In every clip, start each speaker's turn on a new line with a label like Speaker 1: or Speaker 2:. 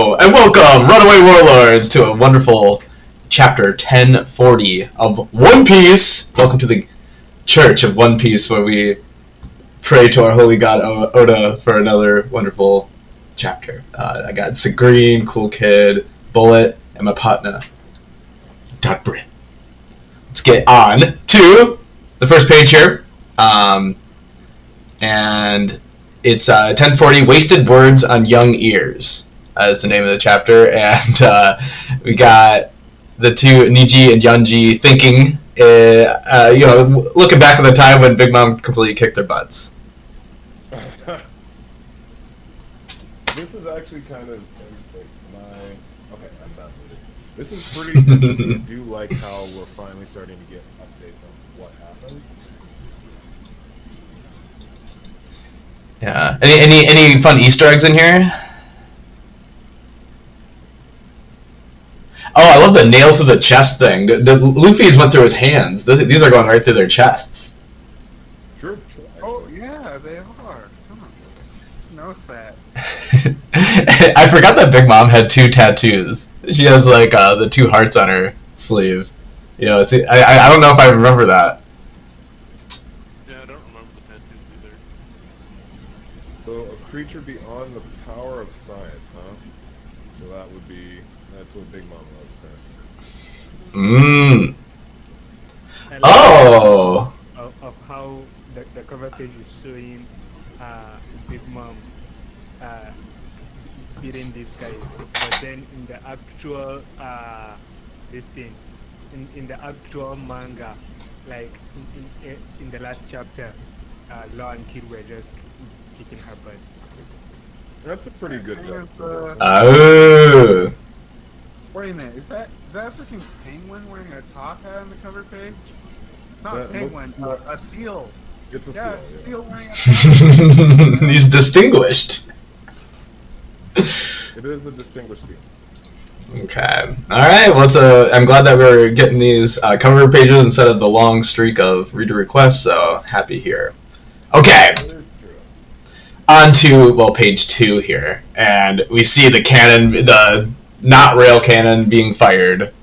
Speaker 1: Hello, and welcome, Runaway Warlords, to a wonderful chapter 1040 of One Piece. Welcome to the Church of One Piece, where we pray to our holy god Oda for another wonderful chapter. I got Sagreen, Cool Kid, Bullet, and my partner, DarkBriton. Let's get on to the first page here. And it's 1040, Wasted Words on Young Ears, is the name of the chapter, and we got the two, Niji and Yanji, thinking, looking back at the time when Big Mom completely kicked their butts.
Speaker 2: This is actually kind of, I'm not moving. This is pretty good. I do like how we're finally starting to get updates on what happened.
Speaker 1: Yeah. Any fun Easter eggs in here? Oh, I love the nail through the chest thing. The Luffy's went through his hands. These are going right through their chests.
Speaker 2: True.
Speaker 3: Oh yeah, they are. Come on, knows that.
Speaker 1: I forgot that Big Mom had two tattoos. She has like the two hearts on her sleeve. You know, I don't know if I remember that.
Speaker 4: Yeah, I don't remember the tattoos either.
Speaker 2: So a creature beyond the power of science, huh? So that's what Big Mom loves.
Speaker 1: Mmm.
Speaker 3: Oh! Of how the cover page is showing Big Mom beating this guy, but then in the actual in the actual manga, like in the last chapter, Law and Kid were just kicking her butt.
Speaker 2: That's a pretty good job.
Speaker 1: Oh.
Speaker 5: Wait a minute, is that freaking penguin wearing a top hat on the cover page? It's not a penguin, a seal.
Speaker 2: It's a
Speaker 5: seal wearing a top hat.
Speaker 1: He's distinguished.
Speaker 2: It is a distinguished seal.
Speaker 1: Okay. Alright, well, I'm glad that we're getting these cover pages instead of the long streak of reader requests, so happy here. Okay. On to, page 2 here, and we see the cannon, the not rail cannon being fired.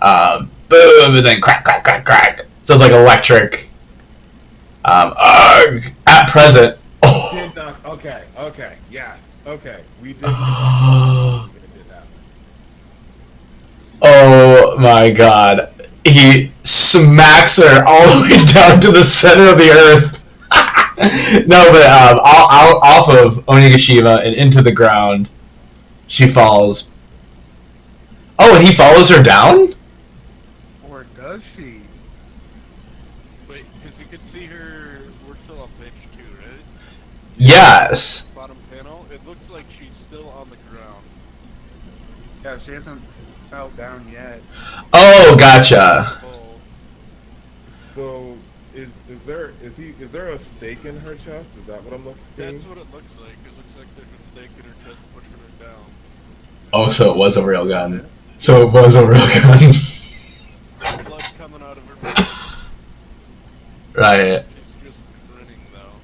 Speaker 1: Boom, and then crack, crack, crack, crack. Sounds like electric. At present. Oh.
Speaker 2: Okay, yeah, okay. We did.
Speaker 1: Oh my god. He smacks her all the way down to the center of the earth. No, but off of Onigashima and into the ground, she falls. Oh, and he follows her down?
Speaker 5: Or does she?
Speaker 4: Wait, because you can see her, we're still on page 2, right?
Speaker 1: Yes.
Speaker 4: Bottom panel, it looks like she's still on the ground.
Speaker 5: Yeah, she hasn't fell down yet.
Speaker 1: Oh, gotcha.
Speaker 2: So, is there a stake in her chest? Is that what I'm looking at?
Speaker 4: That's what it looks like. It looks like there's a stake in her chest pushing her down.
Speaker 1: Oh, so it was a real gun. So it was a real gun.
Speaker 4: Blood coming out of her mouth.
Speaker 1: Right.
Speaker 4: She's just grinning though.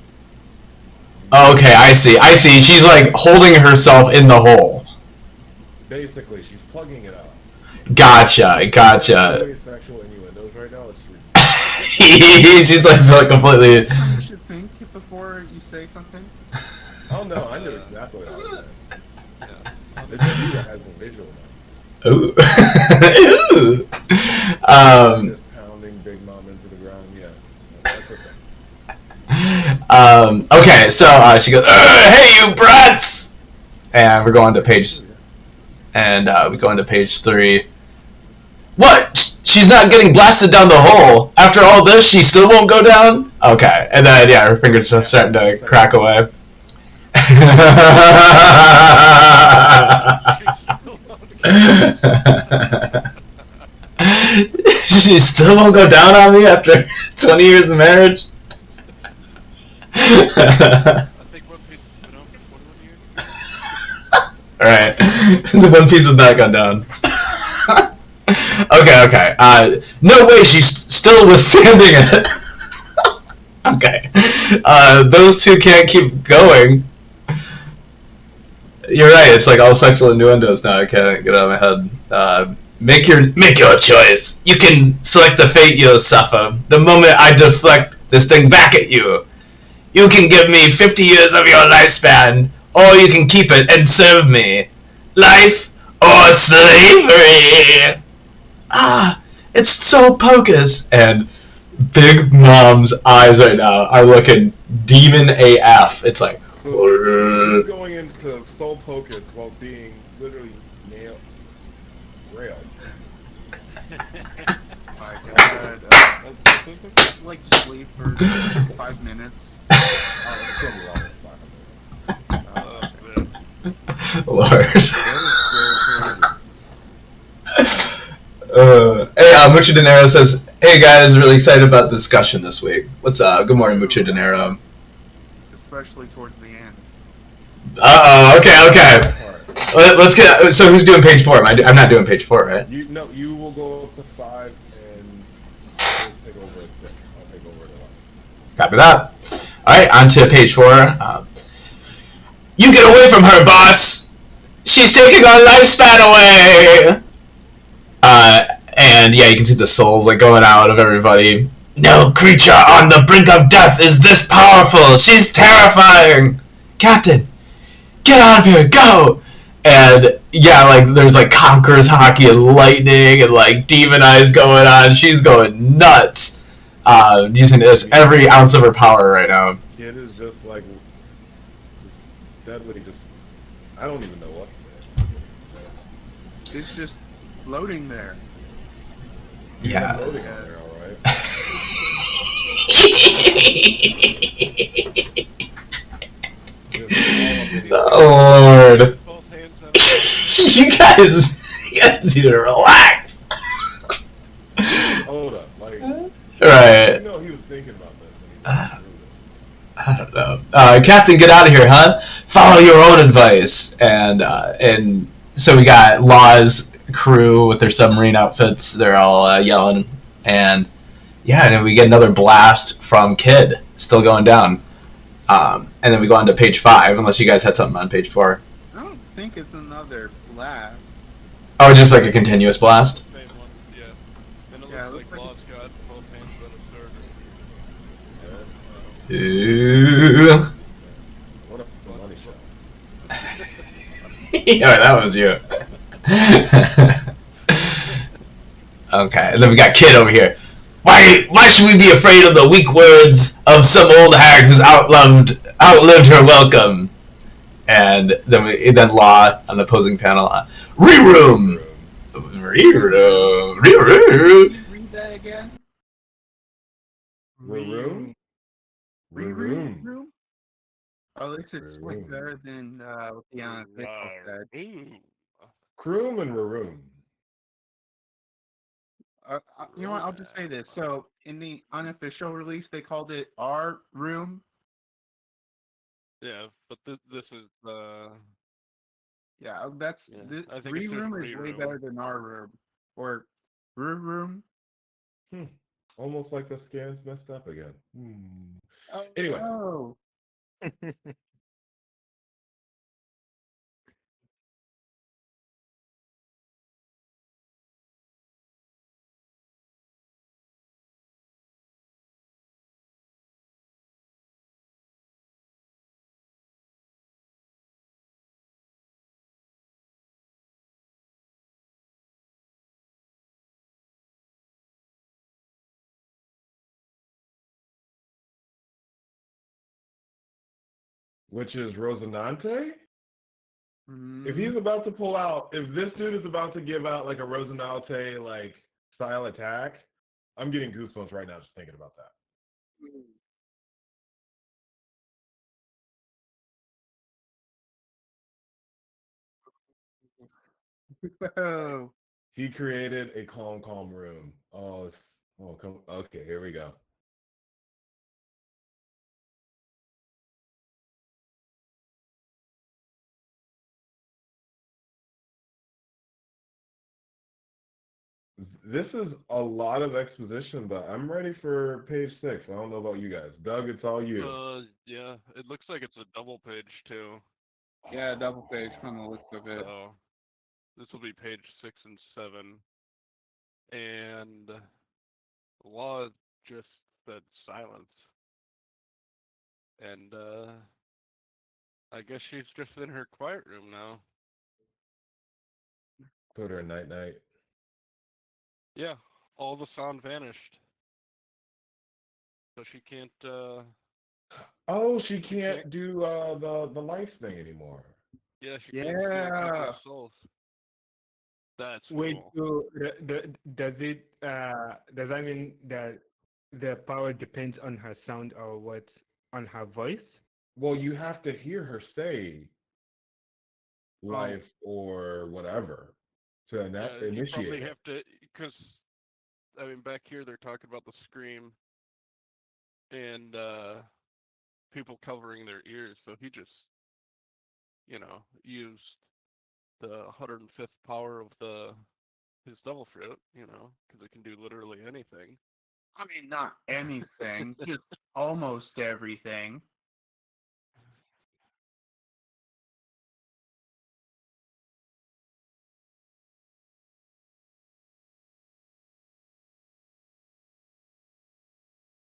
Speaker 1: Oh, okay, I see. She's like holding herself in the hole.
Speaker 2: Basically, she's plugging it out.
Speaker 1: Gotcha.
Speaker 2: Sexual innuendos right now.
Speaker 1: She's like so completely.
Speaker 5: You should think before you say something.
Speaker 2: Oh no, I knew exactly what I was saying. It's you that has the visual now.
Speaker 1: Ooh. Ooh.
Speaker 2: Just pounding Big Mom into the ground, yeah. That's okay.
Speaker 1: Okay, so she goes, "Hey, you brats!" And we're going to page, and we go into page 3. What? She's not getting blasted down the hole. After all this, she still won't go down? Okay, and then yeah, her fingers are starting to crack away. She still won't go down on me after 20 years of marriage?
Speaker 4: I think One Piece has been out for 21 years.
Speaker 1: Alright, the One Piece has not gone down. Okay. No way she's still withstanding it. Okay. Those two can't keep going. You're right. It's like all sexual innuendos now. I can't get out of my head. Make your choice. You can select the fate you'll suffer. The moment I deflect this thing back at you, you can give me 50 years of your lifespan, or you can keep it and serve me. Life or slavery. Ah, it's so pocus. And Big Mom's eyes right now are looking demon AF. It's like.
Speaker 2: So he's going into soul pocus while being literally railed.
Speaker 5: My God. Like sleep for 5 minutes.
Speaker 2: It's gonna be longer than 5 minutes.
Speaker 1: Lord.
Speaker 2: That is so crazy.
Speaker 1: Hey, Mucho Dinero says, "Hey guys, really excited about the discussion this week. What's up? Good morning, Mucho Dinero."
Speaker 5: Especially towards the end.
Speaker 1: Okay. Let's get. So who's doing page 4? I'm not doing page 4, right?
Speaker 2: You will go up to 5 and we'll take over at 6. I'll take over at 11.
Speaker 1: Copy that. All right, on to page 4. You get away from her, boss. She's taking our lifespan away. And yeah, you can see the souls like going out of everybody. No creature on the brink of death is this powerful. She's terrifying. Captain, get out of here, go! And yeah, like there's like Conqueror's Hockey and lightning and like demon eyes going on. She's going nuts, using this every ounce of her power right now.
Speaker 2: Kid is just like deadly. Just I don't even know what to say.
Speaker 5: It's just floating there.
Speaker 1: Yeah.
Speaker 2: Floating there, all right.
Speaker 1: Oh, Lord.
Speaker 4: Both hands up.
Speaker 1: you guys need to relax.
Speaker 2: Hold up, like.
Speaker 1: Right.
Speaker 2: You know he was thinking about this.
Speaker 1: I don't know. Captain, get out of here, huh? Follow your own advice. And so we got Law's crew with their submarine outfits. They're all yelling. And yeah, and then we get another blast from Kid, still going down. And then we go on to page 5, unless you guys had something on page 4.
Speaker 5: I don't think it's another blast.
Speaker 1: Oh, just like a continuous blast?
Speaker 4: Same one, yeah. And it
Speaker 5: Yeah,
Speaker 4: looks like Law's got both hands on his sword.
Speaker 1: Ooh.
Speaker 2: What a money shot.
Speaker 1: Yeah, that was you. Okay, and then we got Kid over here. Why should we be afraid of the weak words of some old hag who's outlived her welcome? And then Law on the opposing panel. Re-room! Re-room!
Speaker 5: Read that again?
Speaker 2: Room?
Speaker 5: Room? Oh, this is way better than what the official said.
Speaker 2: Croom and Room.
Speaker 5: You know what? I'll just say this. So, in the unofficial release, they called it our room.
Speaker 4: Yeah, but this is
Speaker 5: Yeah, that's
Speaker 4: yeah,
Speaker 5: this.
Speaker 4: I think it's just
Speaker 5: Room is way
Speaker 4: re-room.
Speaker 5: better than our room or room.
Speaker 2: Almost like the scan's messed up again.
Speaker 5: Oh,
Speaker 2: Anyway.
Speaker 5: no.
Speaker 2: Which is Rosinante?
Speaker 5: Mm.
Speaker 2: If he's about to pull out, if this dude is about to give out like a Rosinante like style attack, I'm getting goosebumps right now just thinking about that.
Speaker 5: Oh.
Speaker 2: He created a calm room. Okay, here we go. This is a lot of exposition, but I'm ready for page 6. I don't know about you guys. Doug, it's all you.
Speaker 4: Yeah, it looks like it's a double page too.
Speaker 5: Yeah, double page from the looks of it.
Speaker 4: So this will be page 6 and 7. And Law just said silence. And I guess she's just in her quiet room now.
Speaker 2: Put her night night.
Speaker 4: Yeah, all the sound vanished. So she can't
Speaker 2: Oh, she can't do the life thing anymore.
Speaker 4: yeah, she can't steal people's souls. That's
Speaker 3: Wait,
Speaker 4: cool.
Speaker 3: so does that mean that the power depends on her sound or what, on her voice?
Speaker 2: Well, you have to hear her say life or whatever to
Speaker 4: You
Speaker 2: initiate
Speaker 4: probably
Speaker 2: it.
Speaker 4: have to, because I mean, back here they're talking about the scream and people covering their ears. So he just, used the 105th power of his devil fruit, because it can do literally anything.
Speaker 5: I mean, not anything, just almost everything.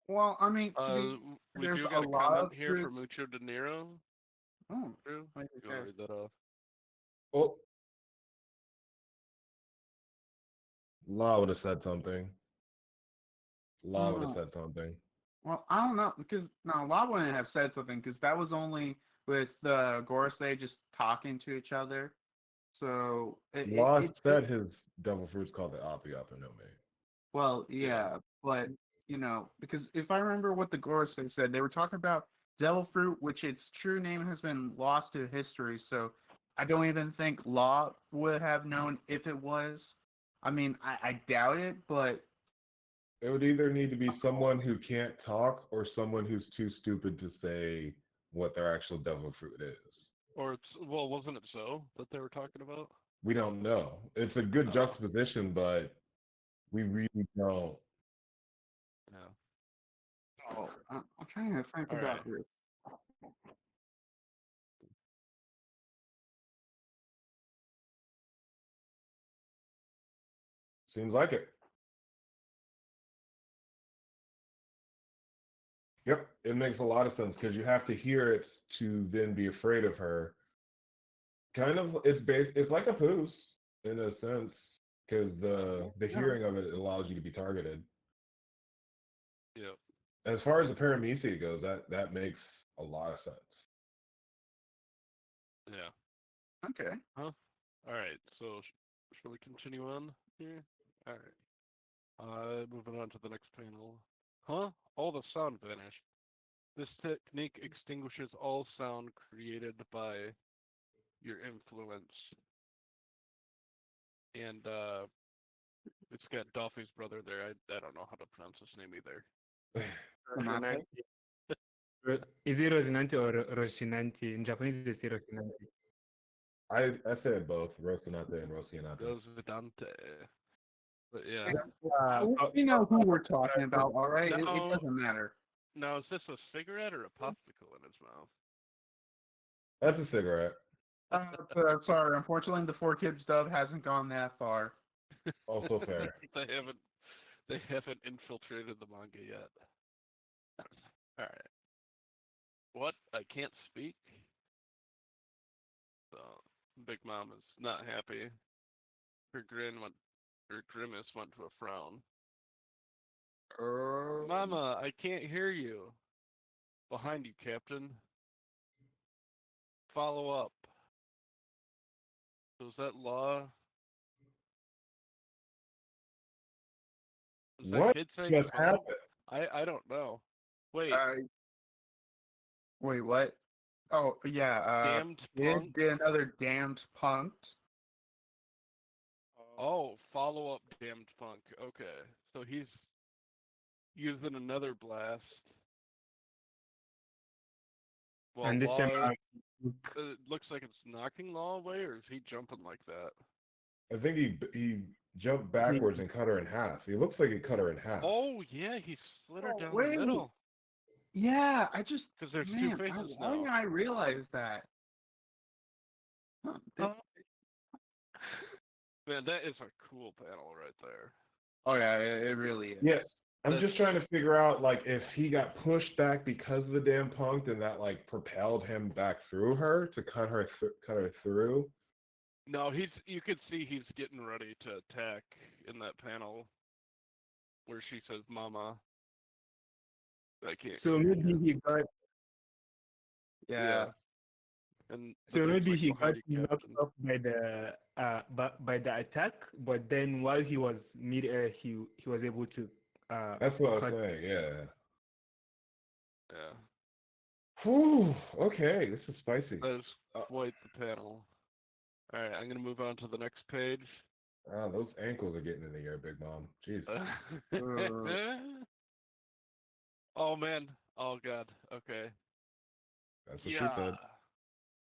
Speaker 5: Well, I mean,
Speaker 4: We
Speaker 5: there's
Speaker 4: do
Speaker 5: a
Speaker 4: got a
Speaker 5: lot
Speaker 4: comment
Speaker 5: of
Speaker 4: here from Mucho De Niro.
Speaker 5: Oh,
Speaker 4: Drew,
Speaker 5: okay.
Speaker 4: you want to read that off?
Speaker 2: Oh, Law would have said something. Law would have said something.
Speaker 5: Well, I don't know, because Law wouldn't have said something, because that was only with the Gorosei just talking to each other. So
Speaker 2: Law said his devil fruit's called the Api no Me.
Speaker 5: Well, yeah, but because if I remember what the Gorosei said, they were talking about devil fruit, which its true name has been lost to history. So I don't even think Law would have known if it was. I mean, I doubt it, but
Speaker 2: it would either need to be someone who can't talk or someone who's too stupid to say what their actual devil fruit is.
Speaker 4: Or wasn't it so that they were talking about?
Speaker 2: We don't know. It's a good juxtaposition, but we really don't.
Speaker 4: Yeah.
Speaker 5: I'm trying to think about this.
Speaker 2: Seems like it. Yep, it makes a lot of sense because you have to hear it to then be afraid of her. Kind of, it's like a poos in a sense because the hearing of it allows you to be targeted.
Speaker 4: Yep.
Speaker 2: As far as the paramecia goes, that makes a lot of sense.
Speaker 4: Yeah.
Speaker 5: Okay.
Speaker 4: Huh? All right. So shall we continue on here? All right. Moving on to the next panel. Huh? All the sound vanished. This technique extinguishes all sound created by your influence. And it's got Dolphy's brother there. I don't know how to pronounce his name either.
Speaker 3: Rosinante. Is it Rosinante or Rosinante? In Japanese, they say Rosinante.
Speaker 2: I said both, Rosinante and Rosinante.
Speaker 4: Rosinante. But yeah.
Speaker 5: We know who we're talking about, all right? It doesn't matter.
Speaker 4: Now, is this a cigarette or a popsicle in his mouth?
Speaker 2: That's a cigarette.
Speaker 5: Sorry, unfortunately, the 4Kids dub hasn't gone that far.
Speaker 2: Also fair.
Speaker 4: They haven't infiltrated the manga yet. All right. What? I can't speak? So, Big Mom is not happy. Her grimace went to a frown. Mama, I can't hear you. Behind you, Captain. Follow up. So is that Law? Is that
Speaker 2: What
Speaker 4: kid saying
Speaker 2: just happened?
Speaker 4: I don't know. Wait.
Speaker 5: Wait, what? Oh, yeah.
Speaker 4: Damned punk?
Speaker 5: Did another damned punk.
Speaker 4: Oh, follow up damned punk. Okay. So he's using another blast. Well,
Speaker 3: And this
Speaker 4: Law, it looks like it's knocking Law away, or is he jumping like that?
Speaker 2: I think he jumped backwards and cut her in half. He looks like he cut her in half.
Speaker 4: Oh, yeah, he slid her down
Speaker 5: wait.
Speaker 4: the middle.
Speaker 5: Yeah, I just...
Speaker 4: Because there's two faces now.
Speaker 5: Why didn't I realize that?
Speaker 4: Man, that is a cool panel right there.
Speaker 5: Oh yeah, it really is.
Speaker 2: Yeah, I'm just trying to figure out like if he got pushed back because of the damn punk, and that like propelled him back through her to cut her through.
Speaker 4: No, you could see he's getting ready to attack in that panel where she says, "Mama." I can't.
Speaker 3: So maybe he got.
Speaker 5: Yeah.
Speaker 4: And
Speaker 3: So maybe he got
Speaker 4: behind you,
Speaker 3: knocked
Speaker 4: Captain.
Speaker 3: off by the attack, but then while he was mid-air, he was able to.
Speaker 2: That's what I was
Speaker 3: cut.
Speaker 2: saying. Yeah.
Speaker 4: Yeah.
Speaker 2: Whew. Okay, this is spicy.
Speaker 4: That is quite the panel. All right, I'm gonna move on to the next page.
Speaker 2: Those ankles are getting in the air, Big Mom. Jeez.
Speaker 4: Oh man. Oh god. Okay.
Speaker 2: That's what she said.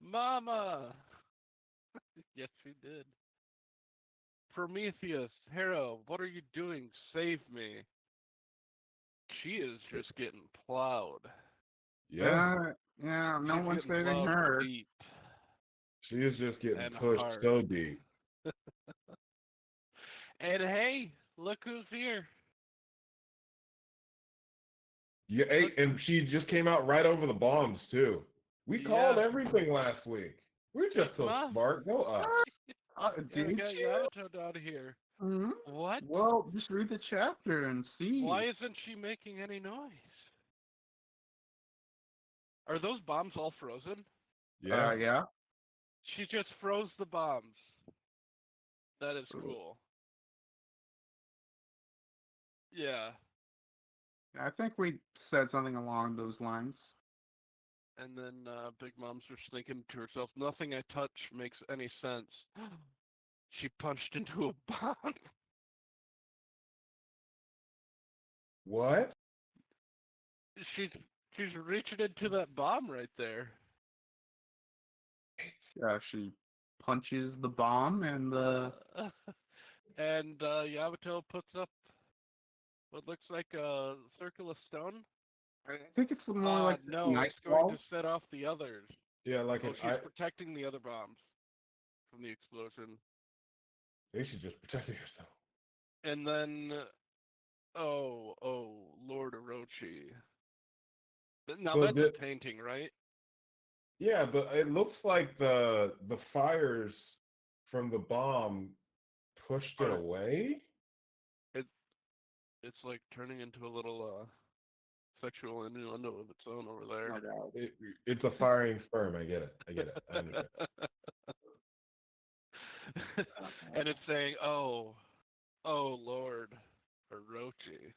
Speaker 4: Mama. Yes, she did. Prometheus, Hera, what are you doing? Save me. She is just getting plowed.
Speaker 2: Yeah.
Speaker 5: Yeah, no
Speaker 4: She's
Speaker 5: one's
Speaker 4: getting
Speaker 5: saving
Speaker 4: plowed
Speaker 5: her.
Speaker 4: deep.
Speaker 2: She is just getting
Speaker 4: And
Speaker 2: pushed
Speaker 4: hard.
Speaker 2: so deep.
Speaker 4: And hey, look who's here.
Speaker 2: Yeah, hey, and she just came out right over the bombs too. We called
Speaker 4: Yeah.
Speaker 2: everything last week. We're just so
Speaker 4: Mom.
Speaker 2: smart. Go us.
Speaker 4: Yeah, we
Speaker 5: Did
Speaker 4: got
Speaker 5: you?
Speaker 4: Yamato down here.
Speaker 5: Mhm.
Speaker 4: What?
Speaker 5: Well, just read the chapter and see.
Speaker 4: Why isn't she making any noise? Are those bombs all frozen?
Speaker 2: Yeah.
Speaker 5: Yeah.
Speaker 4: She just froze the bombs. That is cool. Yeah.
Speaker 5: I think we said something along those lines.
Speaker 4: And then Big Mom's just thinking to herself, nothing I touch makes any sense. She punched into a bomb.
Speaker 2: What?
Speaker 4: She's reaching into that bomb right there.
Speaker 5: She punches the bomb and
Speaker 4: And Yamato puts up what looks like a circle of stone.
Speaker 5: I think it's more like
Speaker 4: no,
Speaker 5: night
Speaker 4: it's going
Speaker 5: ball.
Speaker 4: to set off the others.
Speaker 2: Yeah, like
Speaker 4: Oh, she's protecting the other bombs from the explosion.
Speaker 2: They should just protect yourself.
Speaker 4: And then, Lord Orochi. Now
Speaker 2: So
Speaker 4: that's a painting, right?
Speaker 2: Yeah, but it looks like the fires from the bomb pushed it away.
Speaker 4: It's like turning into a little sexual innuendo of its own over there.
Speaker 2: It's a firing sperm. I get it. I understand.
Speaker 4: And it's saying, oh Lord Orochi.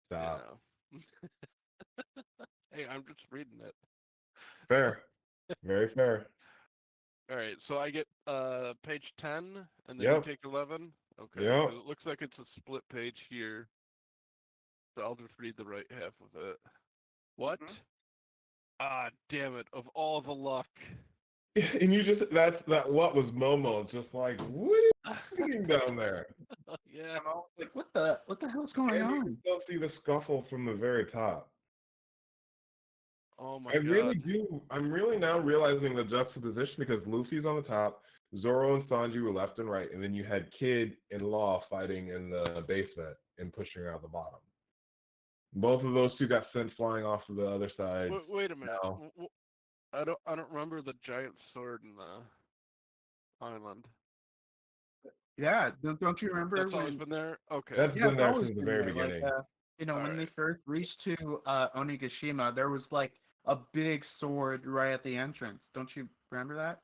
Speaker 2: Stop.
Speaker 4: You know. Hey, I'm just reading it.
Speaker 2: Fair. Very fair.
Speaker 4: All right, so I get page 10, and then
Speaker 2: Yep.
Speaker 4: you take 11? Okay,
Speaker 2: Yep.
Speaker 4: 'cause it looks like it's a split page here. So I'll just read the right half of it. What?
Speaker 5: Mhm.
Speaker 4: Ah, damn it, of all the luck.
Speaker 2: And you just that what was Momo? It's just like, what are you doing down there?
Speaker 4: Yeah.
Speaker 5: I'm all like, what the hell's going
Speaker 2: And you
Speaker 5: on?
Speaker 2: can still see the scuffle from the very top.
Speaker 4: Oh my
Speaker 2: I
Speaker 4: god.
Speaker 2: really do. I'm really now realizing the juxtaposition because Luffy's on the top, Zoro and Sanji were left and right, and then you had Kid and Law fighting in the basement and pushing her out the bottom. Both of those two got sent flying off to the other side.
Speaker 4: Wait a minute.
Speaker 2: No.
Speaker 4: I don't remember the giant sword in the island.
Speaker 5: Yeah, don't you remember?
Speaker 4: That's always been there? Okay.
Speaker 2: That's
Speaker 5: Yeah,
Speaker 2: been
Speaker 5: it's
Speaker 2: there
Speaker 5: always
Speaker 2: since the
Speaker 5: been
Speaker 2: very
Speaker 5: there.
Speaker 2: beginning.
Speaker 5: Like, when they
Speaker 4: Alright.
Speaker 5: first reached to Onigashima, there was like a big sword right at the entrance. Don't you remember that?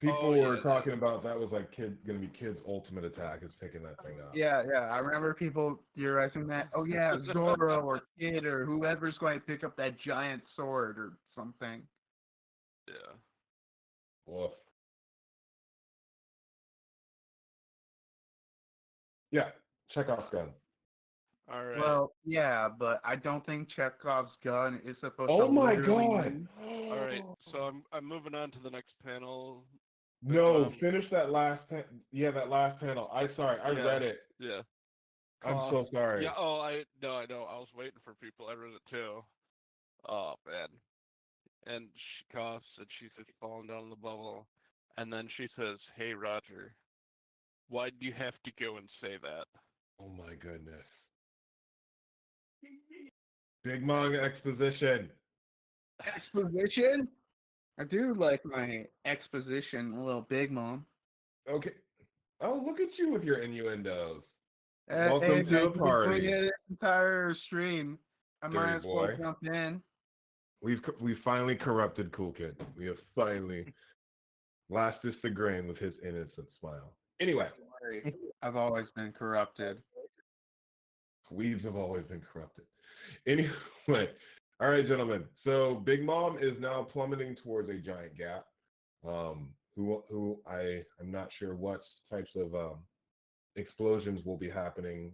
Speaker 2: People
Speaker 4: yeah,
Speaker 2: were talking about that was like gonna be Kid's ultimate attack is picking that thing up.
Speaker 5: Yeah. I remember people theorizing that. Oh yeah, Zoro or Kid or whoever's going to pick up that giant sword or something.
Speaker 4: Yeah.
Speaker 2: Woof. Yeah, Chekhov's gun.
Speaker 4: Alright.
Speaker 5: Well, yeah, but I don't think Chekhov's gun is supposed to.
Speaker 2: Oh my
Speaker 5: literally
Speaker 2: god!
Speaker 5: move.
Speaker 4: Alright, so I'm moving on to the next panel.
Speaker 2: No, finish that last that last panel. I read it.
Speaker 4: Yeah.
Speaker 2: I'm so sorry.
Speaker 4: Yeah, I know. I was waiting for people. I read it too. Oh man. And she coughs and she's just falling down in the bubble. And then she says, "Hey, Roger, why'd you have to go and say that?"
Speaker 2: Oh my goodness. Big manga exposition.
Speaker 5: Exposition? I do like my exposition, a little Big Mom.
Speaker 2: Okay. Oh, look at you with your innuendos.
Speaker 5: Hey,
Speaker 2: Welcome to
Speaker 5: man,
Speaker 2: the
Speaker 5: you've been
Speaker 2: party.
Speaker 5: doing it this entire stream. I might
Speaker 2: Dirty
Speaker 5: as well
Speaker 2: boy.
Speaker 5: jump in.
Speaker 2: We've finally corrupted Cool Kid. We have finally lasted the grain with his innocent smile. Anyway,
Speaker 5: Sorry, I've always been corrupted.
Speaker 2: weaves have always been corrupted. Anyway, all right, gentlemen. So Big Mom is now plummeting towards a giant gap. Who I'm not sure what types of explosions will be happening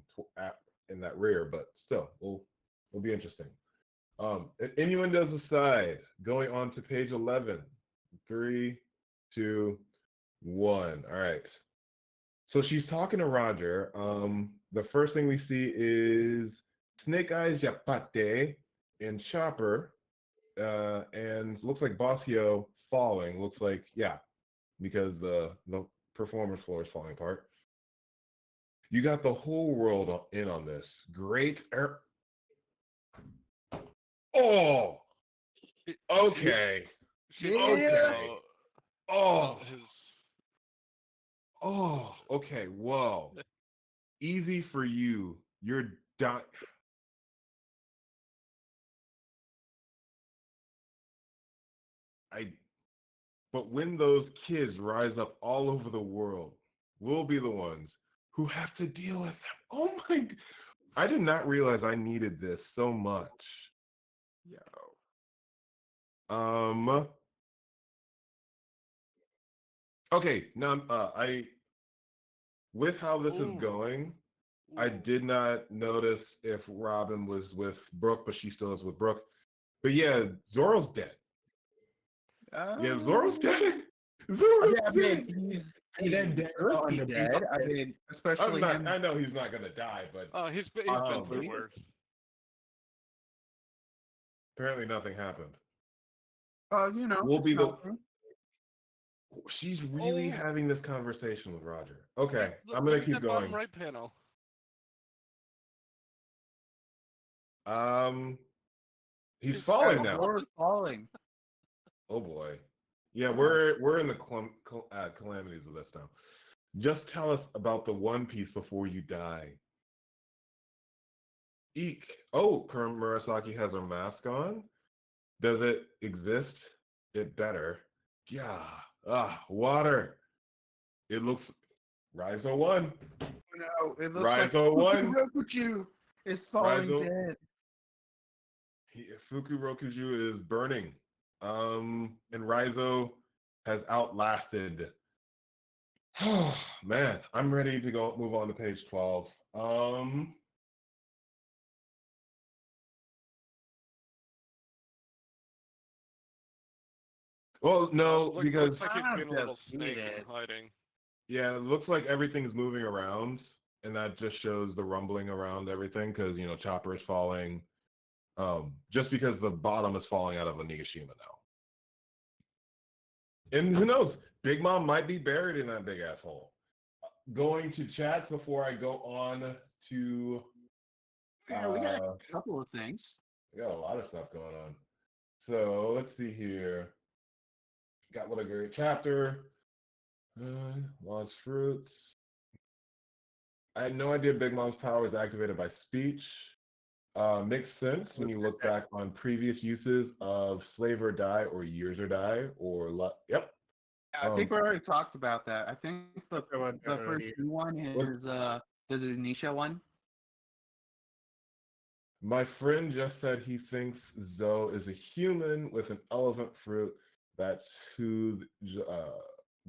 Speaker 2: in that rear, but still, will be interesting. Innuendos aside, going on to page 11. 3, 2, 1. All right. So she's talking to Roger. The first thing we see is Snake Eyes Yapate and Chopper, and looks like Bossio falling. Looks like, yeah, because the performance floor is falling apart. You got the whole world in on this. Great. Oh! Okay. Okay. Oh. Oh, okay. Whoa. Easy for you. You're done. But when those kids rise up all over the world, we'll be the ones who have to deal with them. Oh my! I did not realize I needed this so much. Yo. Okay. Now, with how this is going, I did not notice if Robin was with Brooke, but she still is with Brooke. But yeah, Zoro's dead. Yeah, Zoro's dead. Zoro's dead.
Speaker 5: He's dead. I mean, especially him.
Speaker 2: I know he's not gonna die, but
Speaker 4: he's been through worse.
Speaker 2: Apparently, nothing happened.
Speaker 5: You know,
Speaker 2: we'll be She's really having this conversation with Roger. Okay, I'm gonna keep going.
Speaker 4: Bottom right panel.
Speaker 2: He's falling now.
Speaker 5: Zoro's falling.
Speaker 2: Oh boy. Yeah, we're in the calamities of this now. Just tell us about the One Piece before you die. Eek. Oh, Murasaki has her mask on. Does it exist? It better. Yeah. Water. It looks. Raizo 1.
Speaker 5: No, it looks
Speaker 2: Raizo 1.
Speaker 5: Rokuju is falling dead.
Speaker 2: Fukurokuju is burning. And Raizo has outlasted. Oh man, I'm ready to move on to page 12. Well, no, because
Speaker 4: looks like it's been a little snake and hiding.
Speaker 2: Yeah, it looks like everything's moving around, and that just shows the rumbling around everything because Chopper is falling. Just because the bottom is falling out of Onigashima now. And who knows? Big Mom might be buried in that big asshole. Going to chats before I go on to.
Speaker 5: Yeah, we got a couple of things.
Speaker 2: We got a lot of stuff going on. So let's see here. Got what a great chapter. Launch fruits. I had no idea Big Mom's power is activated by speech. Makes sense when you look back on previous uses of Slave or Die or Years or Die or Yep.
Speaker 5: I think we already talked about that. I think the first one is the Nisha one.
Speaker 2: My friend just said he thinks Zoe is a human with an elephant fruit. That's who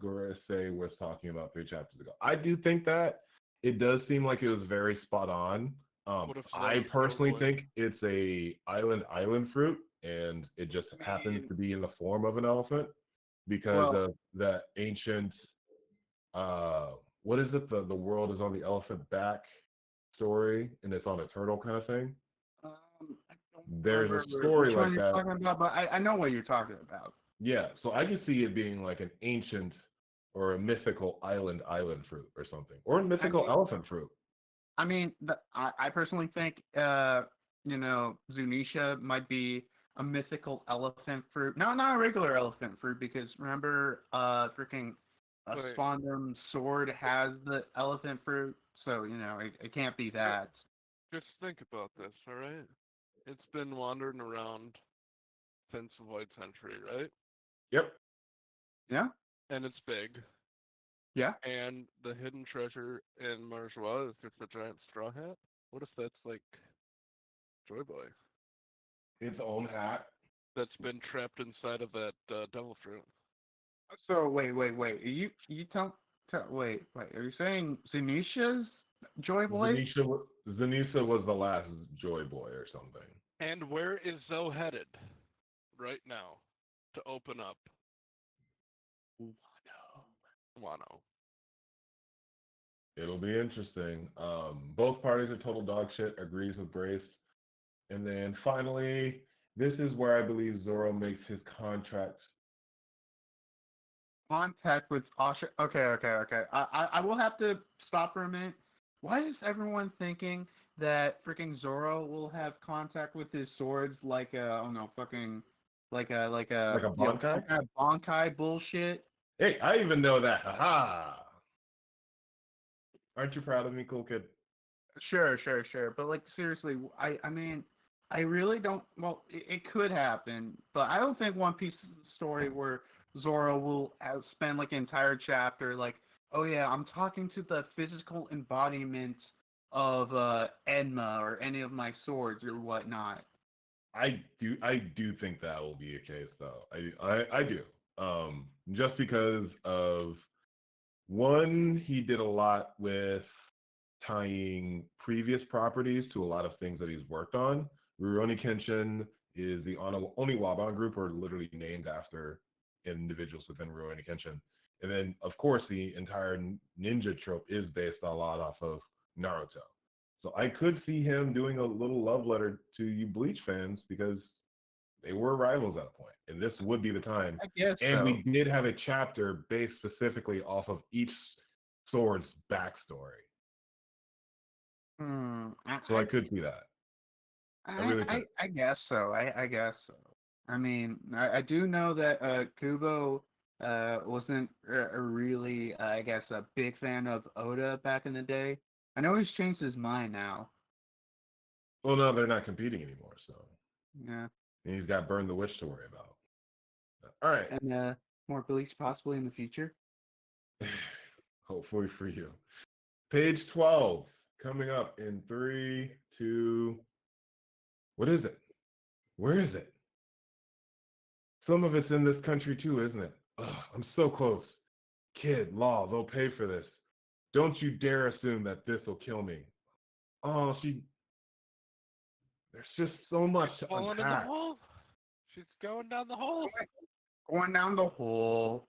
Speaker 2: Gorosei was talking about 3 chapters ago. I do think that. It does seem like it was very spot on. I personally think it's a island fruit, and it just happens to be in the form of an elephant because of the ancient. What is it? The world is on the elephant back story, and it's on a turtle kind of thing. There's a story like that.
Speaker 5: But I know what you're talking about.
Speaker 2: Yeah, so I can see it being like an ancient or a mythical island fruit or something, or a mythical
Speaker 5: mean-
Speaker 2: elephant fruit.
Speaker 5: I mean, I personally think, Zunisha might be a mythical elephant fruit. No, not a regular elephant fruit, because remember, freaking
Speaker 4: Wait.
Speaker 5: Spondum sword has the elephant fruit, so, it can't be that.
Speaker 4: Just think about this, all right? It's been wandering around since the Void Century, right?
Speaker 2: Yep.
Speaker 5: Yeah?
Speaker 4: And it's big.
Speaker 5: Yeah?
Speaker 4: And the hidden treasure in Marjois is just a giant straw hat? What if that's like Joy Boy
Speaker 2: Its own hat.
Speaker 4: that's been trapped inside of that devil fruit?
Speaker 5: So, wait. You wait. Are you saying Zunisha's Joy Boy?
Speaker 2: Zanisa was the last Joy Boy or something.
Speaker 4: And where is Zoe headed right now to open up? Wano.
Speaker 2: It'll be interesting. Both parties are total dog shit, agrees with Brace. And then finally, this is where I believe Zoro makes his contact
Speaker 5: With Asha. Okay. I will have to stop for a minute. Why is everyone thinking that freaking Zoro will have contact with his swords like a
Speaker 2: Bankai?
Speaker 5: some kind of Bankai bullshit?
Speaker 2: Hey, I even know that. Haha. Aren't you proud of me, cool kid?
Speaker 5: Sure. But like seriously, I mean, I really don't. Well, it could happen, but I don't think One Piece story where Zoro will spend like an entire chapter like, oh yeah, I'm talking to the physical embodiment of Enma or any of my swords or whatnot.
Speaker 2: I do think that will be a case though. I do. Just because of one, he did a lot with tying previous properties to a lot of things that he's worked on. Rurouni Kenshin is the only Waban group are literally named after individuals within Rurouni Kenshin. And then, of course, the entire ninja trope is based a lot off of Naruto. So I could see him doing a little love letter to you Bleach fans because they were rivals at a point, and this would be the time.
Speaker 5: I guess
Speaker 2: and
Speaker 5: so.
Speaker 2: we did have a chapter based specifically off of each sword's backstory. So I could see that.
Speaker 5: I guess so. I guess so. I mean, I do know that Kubo wasn't a really, I guess, a big fan of Oda back in the day. I know he's changed his mind now.
Speaker 2: Well, no, they're not competing anymore, so.
Speaker 5: Yeah.
Speaker 2: And he's got Burn the Witch to worry about. All right.
Speaker 5: And more Bleach possibly in the future.
Speaker 2: Hopefully for you. Page 12, coming up in 3, 2. What is it? Where is it? Some of it's in this country too, isn't it? Ugh, I'm so close. Kid, Law, they'll pay for this. Don't you dare assume that this will kill me. Oh, there's just so much to
Speaker 4: Falling in the
Speaker 2: unpack.
Speaker 4: hole. She's going down the hole.
Speaker 5: Going down the hole.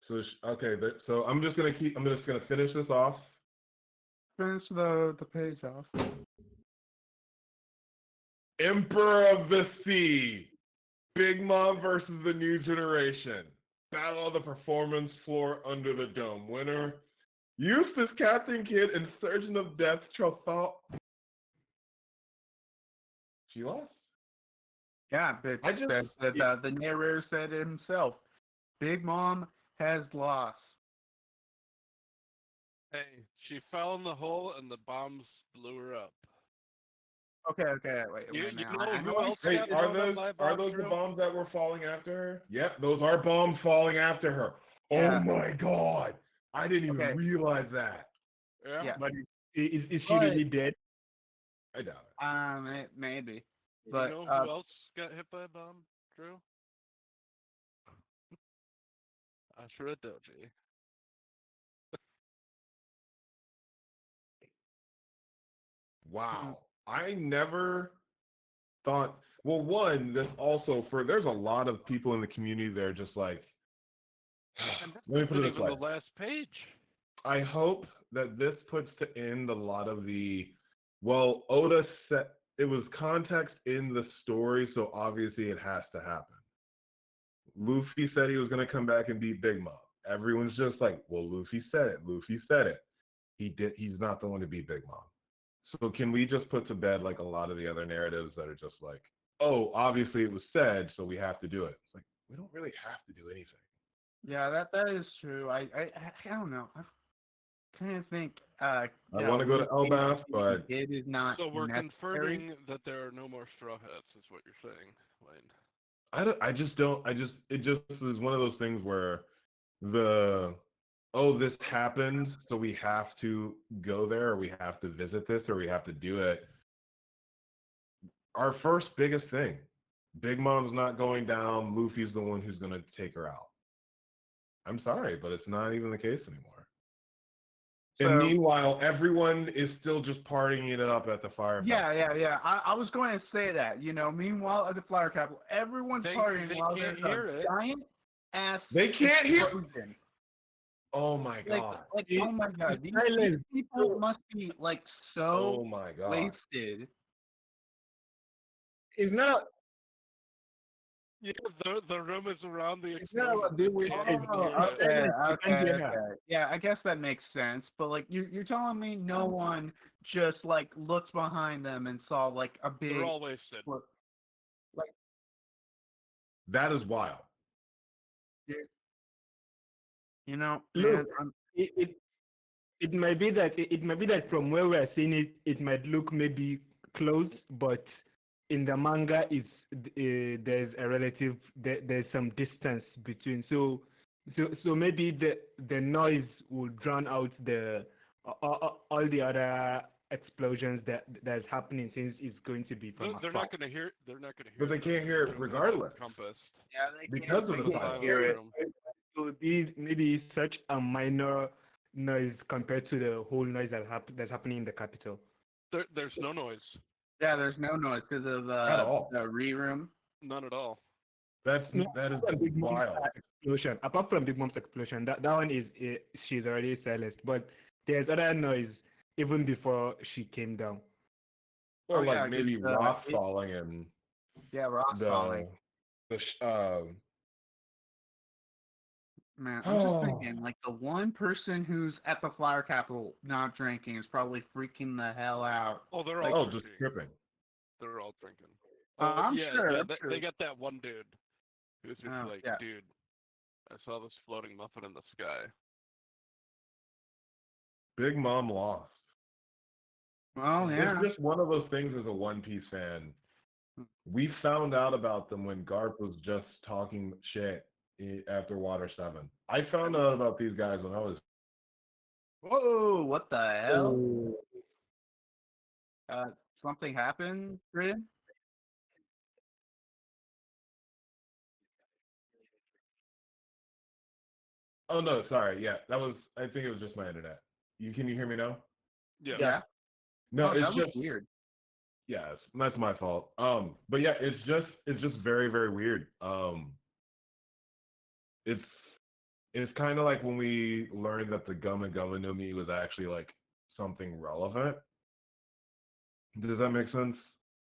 Speaker 2: So okay, so I'm just gonna finish this off.
Speaker 5: Finish the page off.
Speaker 2: Emperor of the Sea, Big Mom versus the New Generation. Battle of the performance floor under the dome. Winner, Eustace, Captain Kidd, and Surgeon of Death, Trafalgar. She lost?
Speaker 5: Yeah, the narrator said it himself. Big Mom has lost.
Speaker 4: Hey, she fell in the hole and the bombs blew her up.
Speaker 5: Okay, wait
Speaker 4: You
Speaker 5: now.
Speaker 4: know
Speaker 5: I
Speaker 4: who
Speaker 5: know
Speaker 4: else
Speaker 2: Hey,
Speaker 4: got
Speaker 2: are
Speaker 4: blown up by a bomb,
Speaker 2: those the
Speaker 4: Drew?
Speaker 2: bombs that were falling after her? Yep, those are bombs falling after her.
Speaker 5: Yeah.
Speaker 2: Oh my God, I didn't even
Speaker 5: Okay.
Speaker 2: realize that.
Speaker 4: Yeah.
Speaker 5: But
Speaker 2: Is she really dead? I doubt it.
Speaker 5: maybe.
Speaker 4: You
Speaker 5: But
Speaker 4: know who else got hit by a bomb, Drew? Ashura Doji.
Speaker 2: Wow, I never thought. Well, one, this also there's a lot of people in the community that are just like. Let me put it this way.
Speaker 4: The last page.
Speaker 2: I hope that this puts to end a lot of the. Well, Oda said it was context in the story, so obviously it has to happen. Luffy said he was going to come back and beat Big Mom. everyone's just like, well, Luffy said it. Luffy said it. He's not the one to beat Big Mom. So can we just put to bed like a lot of the other narratives that are just like, oh, obviously it was said, so we have to do it. It's like, we don't really have to do anything.
Speaker 5: Yeah, that is true. I don't know. I kind of think
Speaker 2: I want to go to Elbaf, but
Speaker 5: it is not.
Speaker 4: So we're
Speaker 5: necessary.
Speaker 4: confirming that there are no more Straw Hats, is what you're saying, Wayne.
Speaker 2: I just don't. It just is one of those things where this happened, so we have to go there, or we have to visit this, or we have to do it. Our first biggest thing, Big Mom's not going down. Luffy's the one who's going to take her out. I'm sorry, but it's not even the case anymore.
Speaker 5: So,
Speaker 2: and meanwhile, everyone is still just partying it up at the fire.
Speaker 5: Yeah. I was going to say that. Meanwhile at the Flower Capital, everyone's partying while there's a giant ass.
Speaker 2: They can't hear.
Speaker 5: Explosion.
Speaker 2: Oh my god!
Speaker 5: Oh my god! These people must be so
Speaker 2: oh my god.
Speaker 5: wasted.
Speaker 3: It's not.
Speaker 4: Yeah, the room is around the
Speaker 3: It's not what they were.
Speaker 5: Okay. Yeah, I guess that makes sense. But you're telling me no one just looked behind them and saw a big.
Speaker 4: They're all wasted.
Speaker 2: That is wild.
Speaker 3: Look, it might be that from where we're seeing it, it might look maybe close, but in the manga, there's a relative there's some distance between. So maybe the noise will drown out all the other explosions that's happening, since it's going to be from
Speaker 4: They're
Speaker 3: afar.
Speaker 4: not going to hear. They're not going to hear.
Speaker 2: But they can't hear it regardless.
Speaker 4: Compass.
Speaker 5: Yeah, they
Speaker 2: because of the
Speaker 5: can't
Speaker 3: hear it. It would be maybe such a minor noise compared to the whole noise that's happening in the capital.
Speaker 4: There's no noise.
Speaker 5: Yeah, there's no noise because of the re-room.
Speaker 4: None at all.
Speaker 2: That is
Speaker 3: Big Mom's
Speaker 2: wild.
Speaker 3: explosion. Apart from Big Mom's explosion, that one is she's already silenced. But there's other noise even before she came down.
Speaker 2: Or maybe rock falling and
Speaker 5: rock falling. Man, I'm just thinking, the one person who's at the Flower Capital not drinking is probably freaking the hell out.
Speaker 4: Oh, they're all
Speaker 2: just tripping.
Speaker 4: They're all drinking.
Speaker 5: I'm sure.
Speaker 4: Yeah,
Speaker 5: I'm sure.
Speaker 4: they got that one dude who's just dude, I saw this floating muffin in the sky.
Speaker 2: Big Mom lost.
Speaker 5: Well, yeah.
Speaker 2: It's just one of those things as a One Piece fan. We found out about them when Garp was just talking shit after Water 7. I found out about these guys when I was...
Speaker 5: Whoa, what the hell? Something happened, Rin?
Speaker 2: Oh, no, sorry. Yeah, that was... I think it was just my internet. Can you hear me now?
Speaker 4: Yeah.
Speaker 2: No, it's
Speaker 5: that was
Speaker 2: just...
Speaker 5: weird.
Speaker 2: Yeah, that's my fault. But yeah, it's just very, very weird. It's kind of like when we learned that the Gumma Gumma no Mi was actually something relevant. Does that make sense?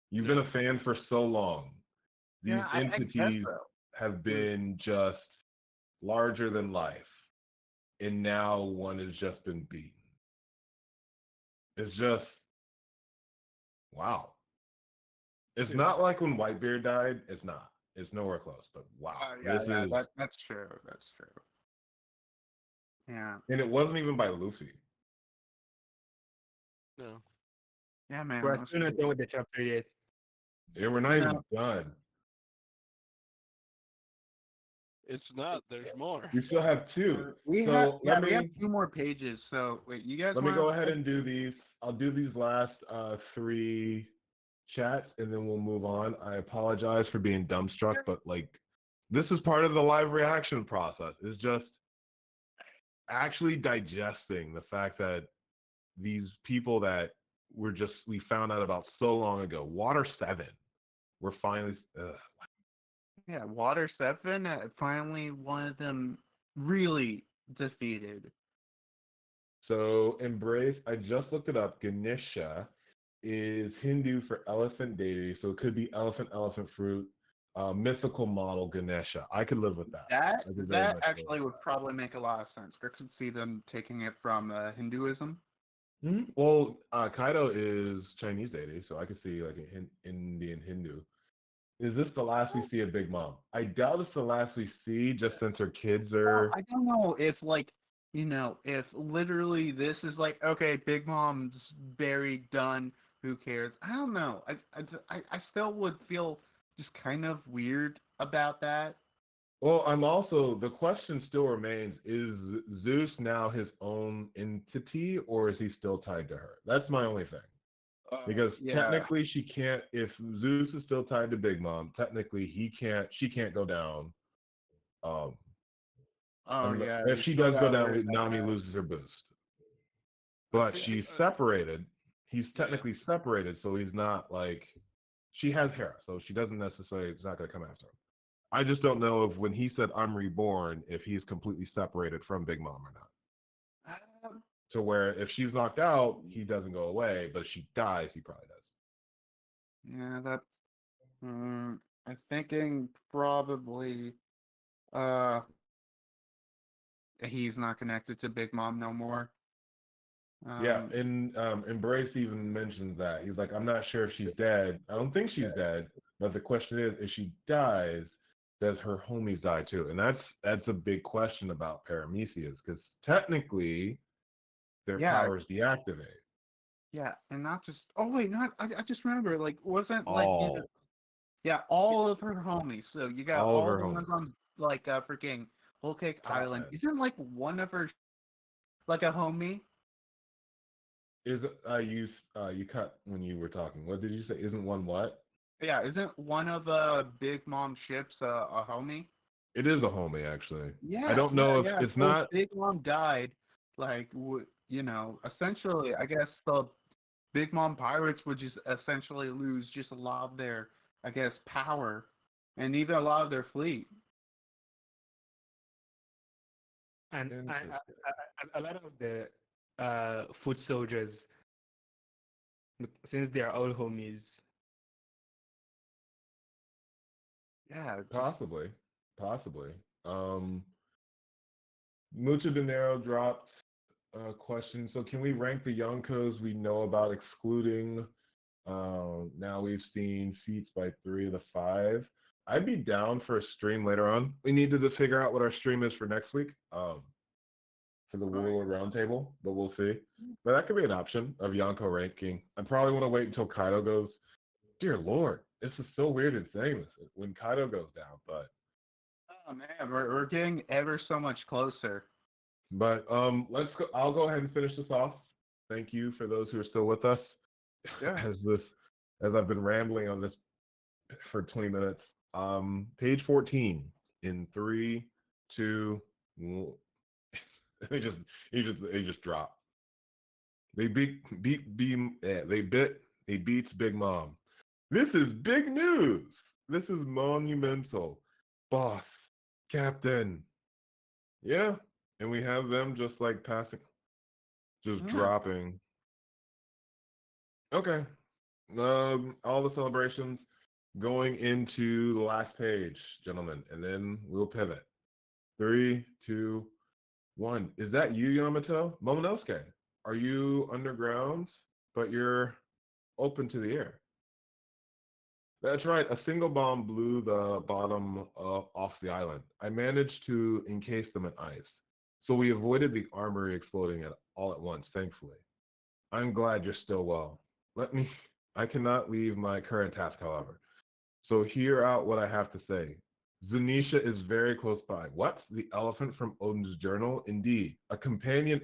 Speaker 2: You've been a fan for so long. These entities have been just larger than life, and now one has just been beaten. It's just wow. It's not like when Whitebeard died. It's not. It's nowhere close. But wow,
Speaker 5: that's true. That's true. Yeah.
Speaker 2: And it wasn't even by Luffy.
Speaker 4: No.
Speaker 5: Yeah, man.
Speaker 3: We're still not done with the chapter yet.
Speaker 2: Yeah, we're not even done.
Speaker 4: It's not. There's more.
Speaker 2: We still have two.
Speaker 5: We have 2 more pages. So wait, you guys.
Speaker 2: Let me go ahead and do these. I'll do these last 3 chats, and then we'll move on. I apologize for being dumbstruck, but this is part of the live reaction process. It's just actually digesting the fact that these people that we found out about so long ago, Water 7, we're finally
Speaker 5: yeah, Water 7, finally one of them really defeated.
Speaker 2: So Embrace, I just looked it up. Ganesha is Hindu for elephant deity, so it could be elephant fruit. mythical model Ganesha. I could live with that.
Speaker 5: That actually would probably make a lot of sense. I could see them taking it from Hinduism.
Speaker 2: Mm-hmm. Well, Kaido is Chinese deity, so I could see like an Indian Hindu. Is this the last we see of Big Mom? I doubt it's the last we see, just since her kids are.
Speaker 5: Well, I don't know if if literally this is like, okay, Big Mom's buried, done. Who cares? I don't know. I still would feel just kind of weird about that.
Speaker 2: Well, the question still remains, is Zeus now his own entity, or is he still tied to her? That's my only thing. Because technically she can't, if Zeus is still tied to Big Mom, technically she can't go down. If she does go down, Nami loses her boost. But she's separated. He's technically separated, so he's not like, she has Hera, so she doesn't necessarily, it's not going to come after him. I just don't know if when he said I'm reborn, if he's completely separated from Big Mom or not. To where if she's knocked out, he doesn't go away, but if she dies, he probably does.
Speaker 5: Yeah, that's. I'm thinking probably. He's not connected to Big Mom no more.
Speaker 2: Yeah, and Embrace even mentions that. He's like, I'm not sure if she's dead. I don't think she's dead, but the question is, if she dies, does her homies die too? And that's a big question about Parametheus, because technically their powers deactivate.
Speaker 5: Yeah, and not just. Oh wait, not. I just remember. Like, wasn't
Speaker 2: all.
Speaker 5: like. All of her homies. So you got all the ones on like freaking Whole Cake Island. Isn't like one of her like a homie?
Speaker 2: Is you cut when you were talking. What did you say? Isn't one what?
Speaker 5: Yeah, isn't one of Big Mom ships a homie?
Speaker 2: It is a homie, actually.
Speaker 5: Yeah.
Speaker 2: I don't know if it's not.
Speaker 5: Big Mom died, like essentially, I guess the Big Mom pirates would just essentially lose just a lot of their, I guess, power, and even a lot of their fleet.
Speaker 3: And a lot of the foot soldiers, since they are all homies.
Speaker 5: Yeah,
Speaker 2: possibly. Mucho Dinero dropped a question. So can we rank the Yonkos we know about, excluding? Now we've seen feats by 3 of the 5. I'd be down for a stream later on. We need to just figure out what our stream is for next week. For the Warlord Roundtable, but we'll see. But that could be an option of Yonko ranking. I probably want to wait until Kaido goes. Dear Lord, this is so weird and saying this when Kaido goes down, but.
Speaker 5: Oh man, we're getting ever so much closer.
Speaker 2: But let's go. I'll go ahead and finish this off. Thank you for those who are still with us.
Speaker 5: Yeah.
Speaker 2: As I've been rambling on this for 20 minutes. Page 14 in 3, 2, 1. They just dropped. They beats Big Mom. This is big news. This is monumental. Boss, Captain. Yeah, and we have them just like passing, just dropping. Okay. All the celebrations going into the last page, gentlemen, and then we'll pivot. 3, 2, 1. Is that you, Yamato? Momonosuke, are you underground, but you're open to the air? That's right. A single bomb blew the bottom off the island. I managed to encase them in ice, so we avoided the armory exploding all at once, thankfully. I'm glad you're still well. I cannot leave my current task, however. So hear out what I have to say. Zunisha is very close by. What? The elephant from Odin's journal? Indeed. A companion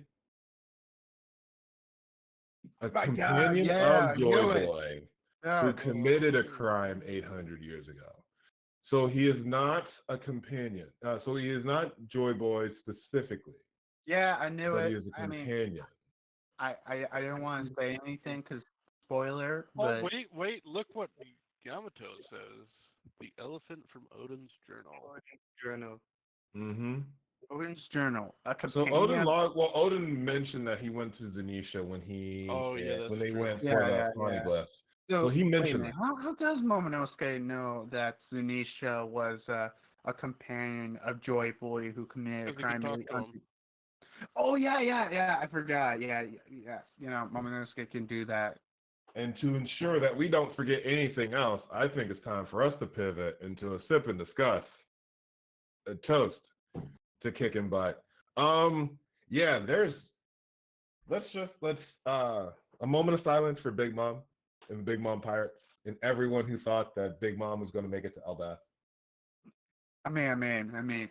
Speaker 2: of Joy Boy, who committed a crime 800 years ago. So he is not a companion. So he is not Joy Boy specifically.
Speaker 5: Yeah, I knew it.
Speaker 2: He is a companion.
Speaker 5: I don't want to say anything because spoiler.
Speaker 4: Oh,
Speaker 5: but...
Speaker 4: wait! Look what Yamato says. The elephant from Odin's journal.
Speaker 2: Mm-hmm.
Speaker 5: Odin's journal.
Speaker 2: So Odin mentioned that he went to Zanisha when they went for the poneglyphs.
Speaker 5: So
Speaker 2: Well, he
Speaker 5: wait a
Speaker 2: mentioned
Speaker 5: minute.
Speaker 2: it.
Speaker 5: How does Momonosuke know that Zunisha was a companion of Joyfully who committed a
Speaker 4: Because he can
Speaker 5: crime?
Speaker 4: talk to him.
Speaker 5: Oh yeah. I forgot. Yeah. You know, Momonosuke can do that.
Speaker 2: And to ensure that we don't forget anything else, I think it's time for us to pivot into a sip and discuss, a toast to kicking butt. Yeah, let's a moment of silence for Big Mom and Big Mom Pirates and everyone who thought that Big Mom was going to make it to Elbaf.
Speaker 5: I mean,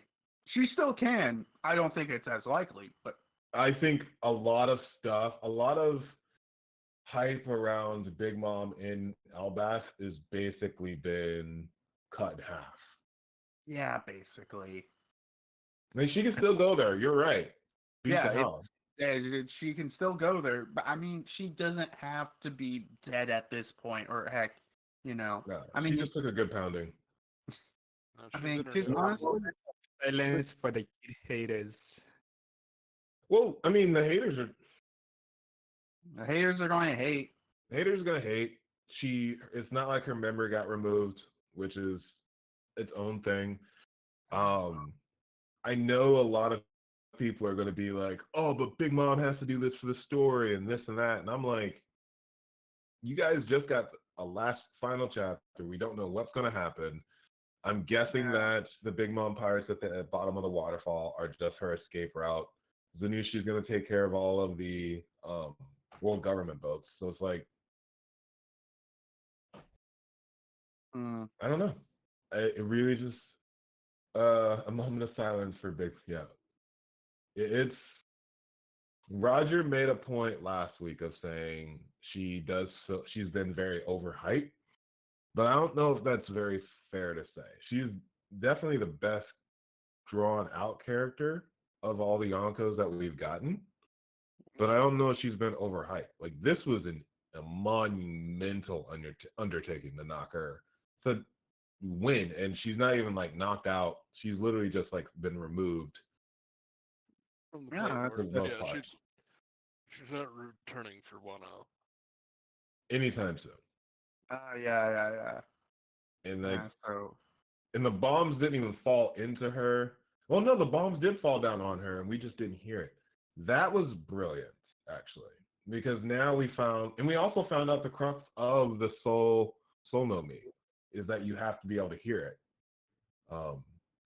Speaker 5: she still can. I don't think it's as likely, but
Speaker 2: I think a lot of hype around Big Mom in Elbaf is basically been cut in half.
Speaker 5: yeah, basically.
Speaker 2: I mean, she can still go there. You're right. Beat
Speaker 5: Yeah,
Speaker 2: the hell.
Speaker 5: she can still go there, but I mean, she doesn't have to be dead at this point, or heck, you know.
Speaker 2: No,
Speaker 5: I mean,
Speaker 2: she just took a good pounding.
Speaker 4: No,
Speaker 5: I
Speaker 4: she's
Speaker 5: mean,
Speaker 4: in her
Speaker 5: just
Speaker 4: new-
Speaker 5: honestly,
Speaker 3: Silence for the kid haters.
Speaker 2: Well, I mean, the haters
Speaker 5: are going to hate.
Speaker 2: are gonna hate. It's not like her memory got removed, which is its own thing. I know a lot of people are gonna be like, "Oh, but Big Mom has to do this for the story and this and that," and I'm like, you guys just got a last final chapter. We don't know what's gonna happen. I'm guessing that the Big Mom Pirates at the bottom of the waterfall are just her escape route. Zanushi's going to take care of all of the world government boats. So it's like, I don't know. It really just a moment of silence for Big. Yeah, it's Roger made a point last week of saying she's been very overhyped, but I don't know if that's very fair to say. She's definitely the best drawn out character of all the Yonkos that we've gotten, but I don't know if she's been overhyped. Like, this was a monumental undertaking to knock her to win, and she's not even like knocked out. She's literally just like been removed.
Speaker 4: from the
Speaker 5: Yeah,
Speaker 4: Playboard.
Speaker 2: that's-
Speaker 4: Yeah, she's not returning for 1-0.
Speaker 2: Anytime soon.
Speaker 5: Yeah.
Speaker 2: And like,
Speaker 5: So
Speaker 2: and the bombs didn't even fall into her. Well, no, the bombs did fall down on her, and we just didn't hear it. That was brilliant, actually, because now we also found out the crux of the Soul No Mi is that you have to be able to hear it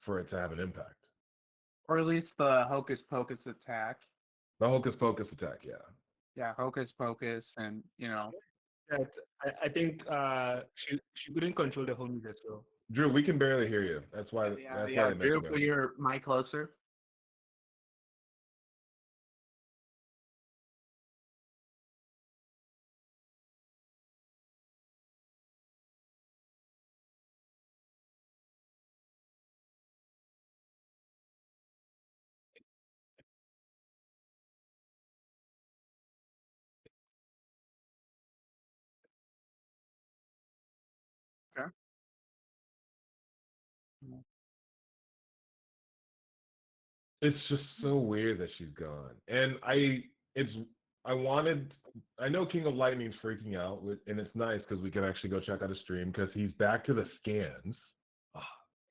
Speaker 2: for it to have an impact.
Speaker 5: or at least the Hocus Pocus attack.
Speaker 2: The Hocus Pocus attack, yeah.
Speaker 5: Yeah, Hocus Pocus, and you know.
Speaker 3: That I think she couldn't control the homies as well.
Speaker 2: Drew, we can barely hear you. That's why.
Speaker 5: Yeah,
Speaker 2: That's why they
Speaker 5: Drew,
Speaker 2: mentioned
Speaker 5: put
Speaker 2: it.
Speaker 5: your mic closer. Okay.
Speaker 2: It's just so weird that she's gone, and I know King of Lightning's freaking out, and it's nice because we can actually go check out his stream because he's back to the scans.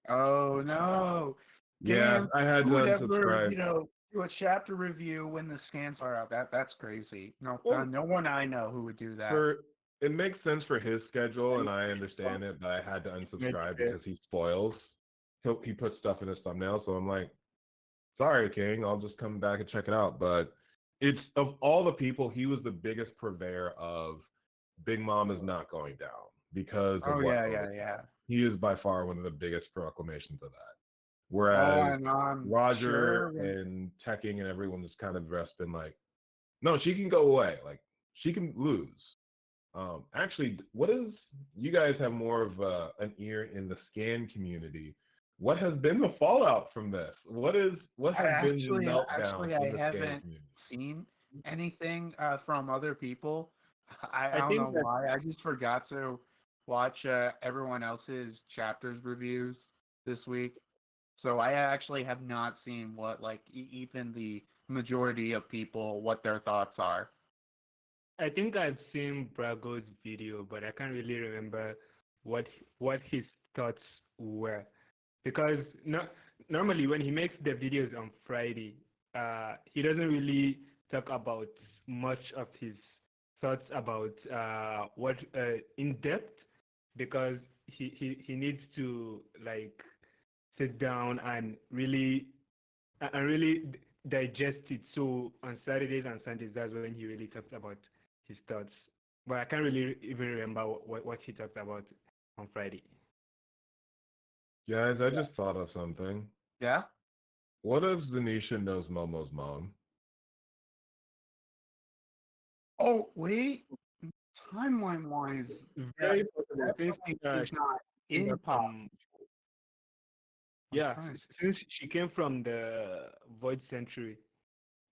Speaker 5: Oh no.
Speaker 2: Yeah, I had to
Speaker 5: Who would ever,
Speaker 2: unsubscribe.
Speaker 5: do a chapter review when the scans are out? That's crazy. No,
Speaker 2: Well,
Speaker 5: no one I know who would do that.
Speaker 2: It makes sense for his schedule, and I understand it, but I had to unsubscribe because he spoils. He puts stuff in his thumbnail, so I'm like, sorry, King, I'll just come back and check it out. But it's, of all the people, he was the biggest purveyor of Big Mom is not going down because of
Speaker 5: yeah.
Speaker 2: He is by far one of the biggest proclamations of that.
Speaker 5: Oh,
Speaker 2: Whereas
Speaker 5: and I'm
Speaker 2: Roger
Speaker 5: sure.
Speaker 2: and Tekking and everyone's kind of dressed in like, no, she can go away. Like, she can lose. Actually, you guys have more of an ear in the scan community. What has been the fallout from this? What has been the meltdown in the
Speaker 5: I
Speaker 2: scan
Speaker 5: haven't
Speaker 2: community?
Speaker 5: seen anything from other people. I
Speaker 3: I
Speaker 5: don't
Speaker 3: think
Speaker 5: know
Speaker 3: that-
Speaker 5: why. I just forgot to watch everyone else's chapters reviews this week. So I actually have not seen what, like, even the majority of people, what their thoughts are.
Speaker 3: I think I've seen Brago's video, but I can't really remember what his thoughts were, because normally when he makes the videos on Friday, he doesn't really talk about much of his thoughts about what in depth, because he needs to like sit down and really digest it. So on Saturdays and Sundays, that's when he really talks about his thoughts. But I can't really even remember what he talked about on Friday.
Speaker 2: Guys, I just thought of something.
Speaker 5: Yeah.
Speaker 2: What if Zanisha knows Momo's mom?
Speaker 5: Oh wait, timeline wise,
Speaker 3: Very possible, since
Speaker 5: is not
Speaker 3: came
Speaker 5: impossible.
Speaker 3: Yeah, since she came from the Void Century.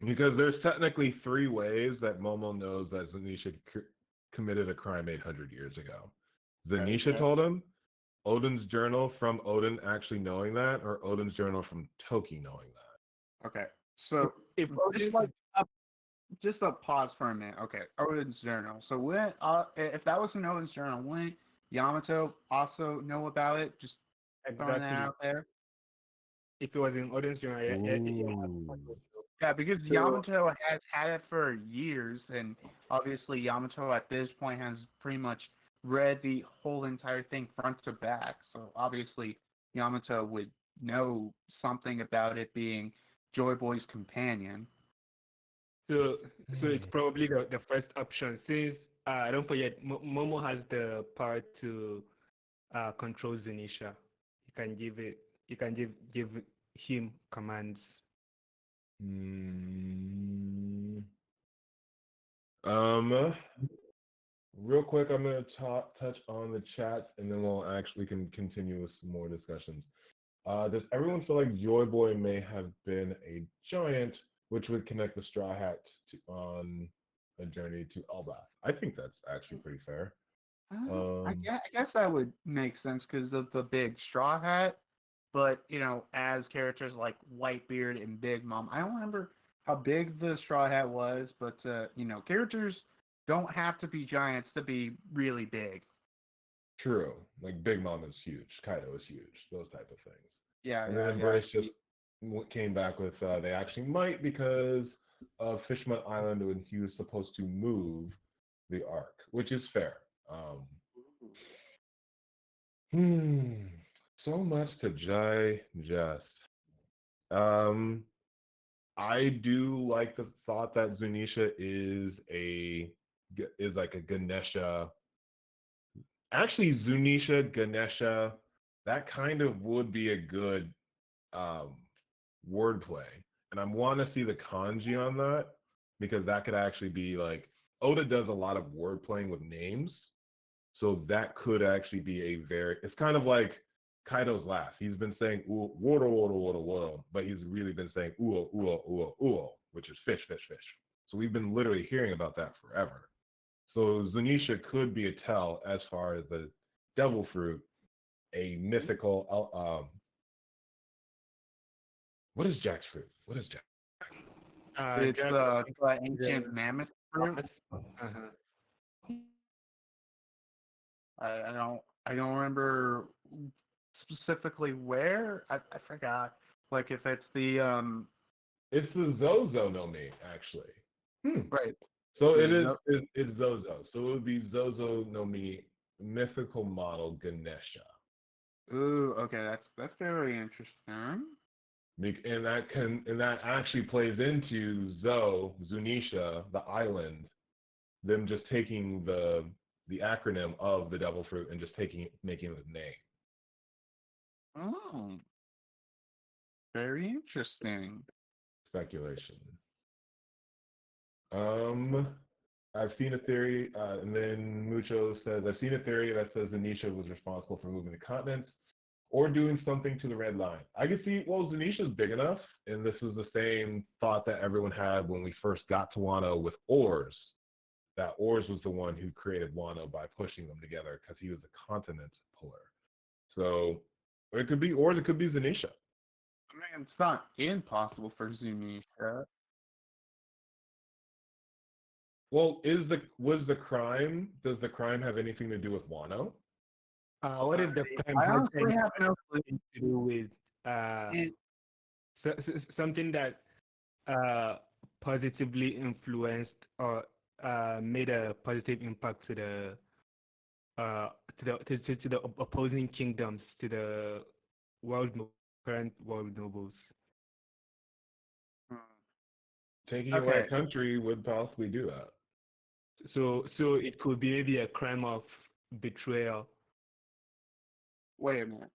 Speaker 2: Because there's technically 3 ways that Momo knows that Zanisha committed a crime 800 years ago. Zanisha told him, Odin's journal from Odin actually knowing that, or Odin's journal from Toki knowing that.
Speaker 5: Okay, so
Speaker 3: If
Speaker 5: just a pause for a minute. Okay, Odin's journal. So when if that was an Odin's journal, wouldn't Yamato also know about it? Just throwing that out there.
Speaker 3: If it was in Odin's journal,
Speaker 5: Yeah, because Yamato has had it for years, and obviously Yamato at this point has pretty much read the whole entire thing front to back. So obviously Yamato would know something about it being Joy Boy's companion.
Speaker 3: So it's probably the first option, since don't forget Momo has the power to control Zunisha. You can give him commands.
Speaker 2: Real quick, I'm going to touch on the chat, and then we'll actually can continue with some more discussions. Does everyone feel like Joy Boy may have been a giant, which would connect the Straw Hat on a journey to Elbath? I think that's actually pretty fair.
Speaker 5: I guess that would make sense because of the big Straw Hat, but as characters like Whitebeard and Big Mom, I don't remember how big the Straw Hat was, but characters don't have to be giants to be really big.
Speaker 2: True, like Big Mom is huge, Kaido is huge, those type of things.
Speaker 5: Yeah,
Speaker 2: and then Embrace just came back with they actually might because of Fishmont Island when he was supposed to move the arc, which is fair. So much to digest. I do like the thought that Zunisha is like a Ganesha. Actually, Zunisha, Ganesha, that kind of would be a good wordplay. And I want to see the kanji on that, because that could actually be like, Oda does a lot of word playing with names. So that could actually be it's kind of like Kaido's laugh. He's been saying water, water, water, water, but he's really been saying uo, uo, uo, uo, which is fish, fish, fish. So we've been literally hearing about that forever. So Zunisha could be a tell as far as the devil fruit, a mythical. What is Jack's fruit? What is Jack?
Speaker 5: It's the ancient mammoth fruit. I don't remember specifically where. I forgot. Like if it's the
Speaker 2: It's the Zozo no Mi, actually.
Speaker 5: Right.
Speaker 2: So it's Zozo. So it would be Zozo no Mi, mythical model Ganesha.
Speaker 5: Ooh, okay, that's very interesting.
Speaker 2: And that actually plays into Zunisha, the island, them just taking the acronym of the devil fruit and just making it a name.
Speaker 5: Oh, very interesting.
Speaker 2: Speculation. I've seen a theory, and then Mucho says, I've seen a theory that says Zanisha was responsible for moving the continents or doing something to the Red Line. I can see, well, Zanisha's big enough, and this is the same thought that everyone had when we first got to Wano with Oars, that Oars was the one who created Wano by pushing them together because he was a continent puller. So it could be Oars, it could be Zanisha.
Speaker 5: I mean, it's not impossible for Zunisha.
Speaker 2: Well, does the crime have anything to do with Wano?
Speaker 3: What if the crime
Speaker 5: I
Speaker 3: has
Speaker 5: honestly have no clue.
Speaker 3: anything to do with
Speaker 5: And
Speaker 3: something that positively influenced or made a positive impact to the opposing kingdoms, to the current world nobles?
Speaker 2: Taking away
Speaker 5: Okay.
Speaker 2: a country would possibly do that.
Speaker 3: So it could be maybe a crime of betrayal.
Speaker 5: Wait a minute.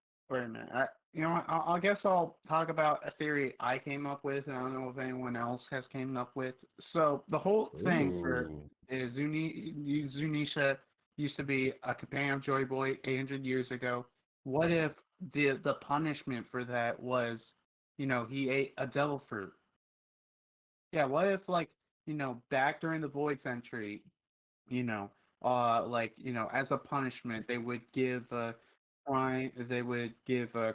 Speaker 5: You know what? I guess I'll talk about a theory I came up with, and I don't know if anyone else has came up with. So the whole thing for
Speaker 2: Ooh.
Speaker 5: is Zunisha used to be a companion of Joy Boy 800 years ago. What if the punishment for that was, he ate a devil fruit? Yeah. What if back during the Void Century, as a punishment, they would give